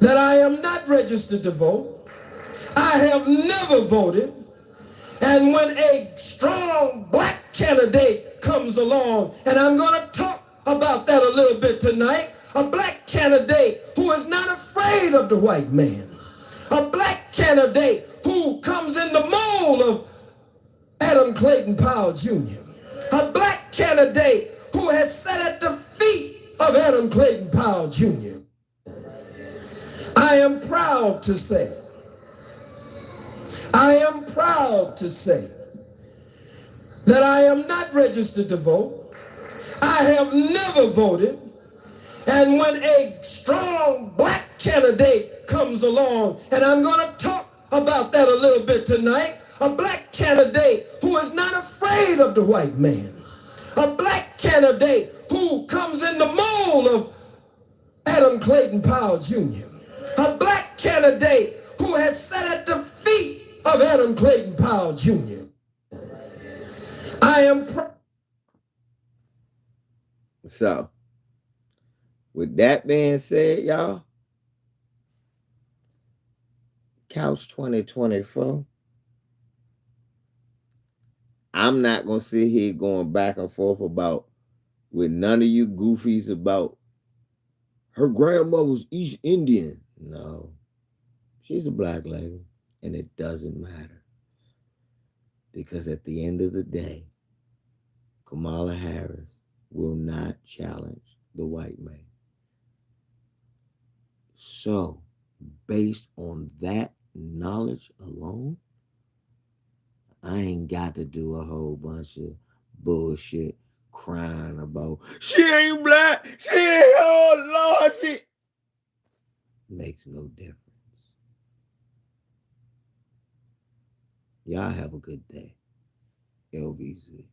that I am not registered to vote. I have never voted. And when a strong black candidate comes along, and I'm going to talk about that a little bit tonight, a black candidate who is not afraid of the white man, a black candidate who comes in the mold of Adam Clayton Powell Jr., a black candidate who has sat at the feet of Adam Clayton Powell Jr. I am proud to say, that I am not registered to vote. I have never voted. And when a strong black candidate comes along, and I'm going to talk about that a little bit tonight. A black candidate who is not afraid of the white man. A black candidate who comes in the mold of Adam Clayton Powell Jr. A black candidate who has sat at the feet of Adam Clayton Powell Jr. I am So, with that being said, y'all, Couch 2024, I'm not going to sit here going back and forth about with none of you goofies about her grandmother's East Indian. No, she's a black lady, and it doesn't matter. Because at the end of the day, Kamala Harris will not challenge the white man. So, based on that knowledge alone, I ain't got to do a whole bunch of bullshit crying about she ain't black, she ain't, oh Lord, she makes no difference. Y'all have a good day. LVZ.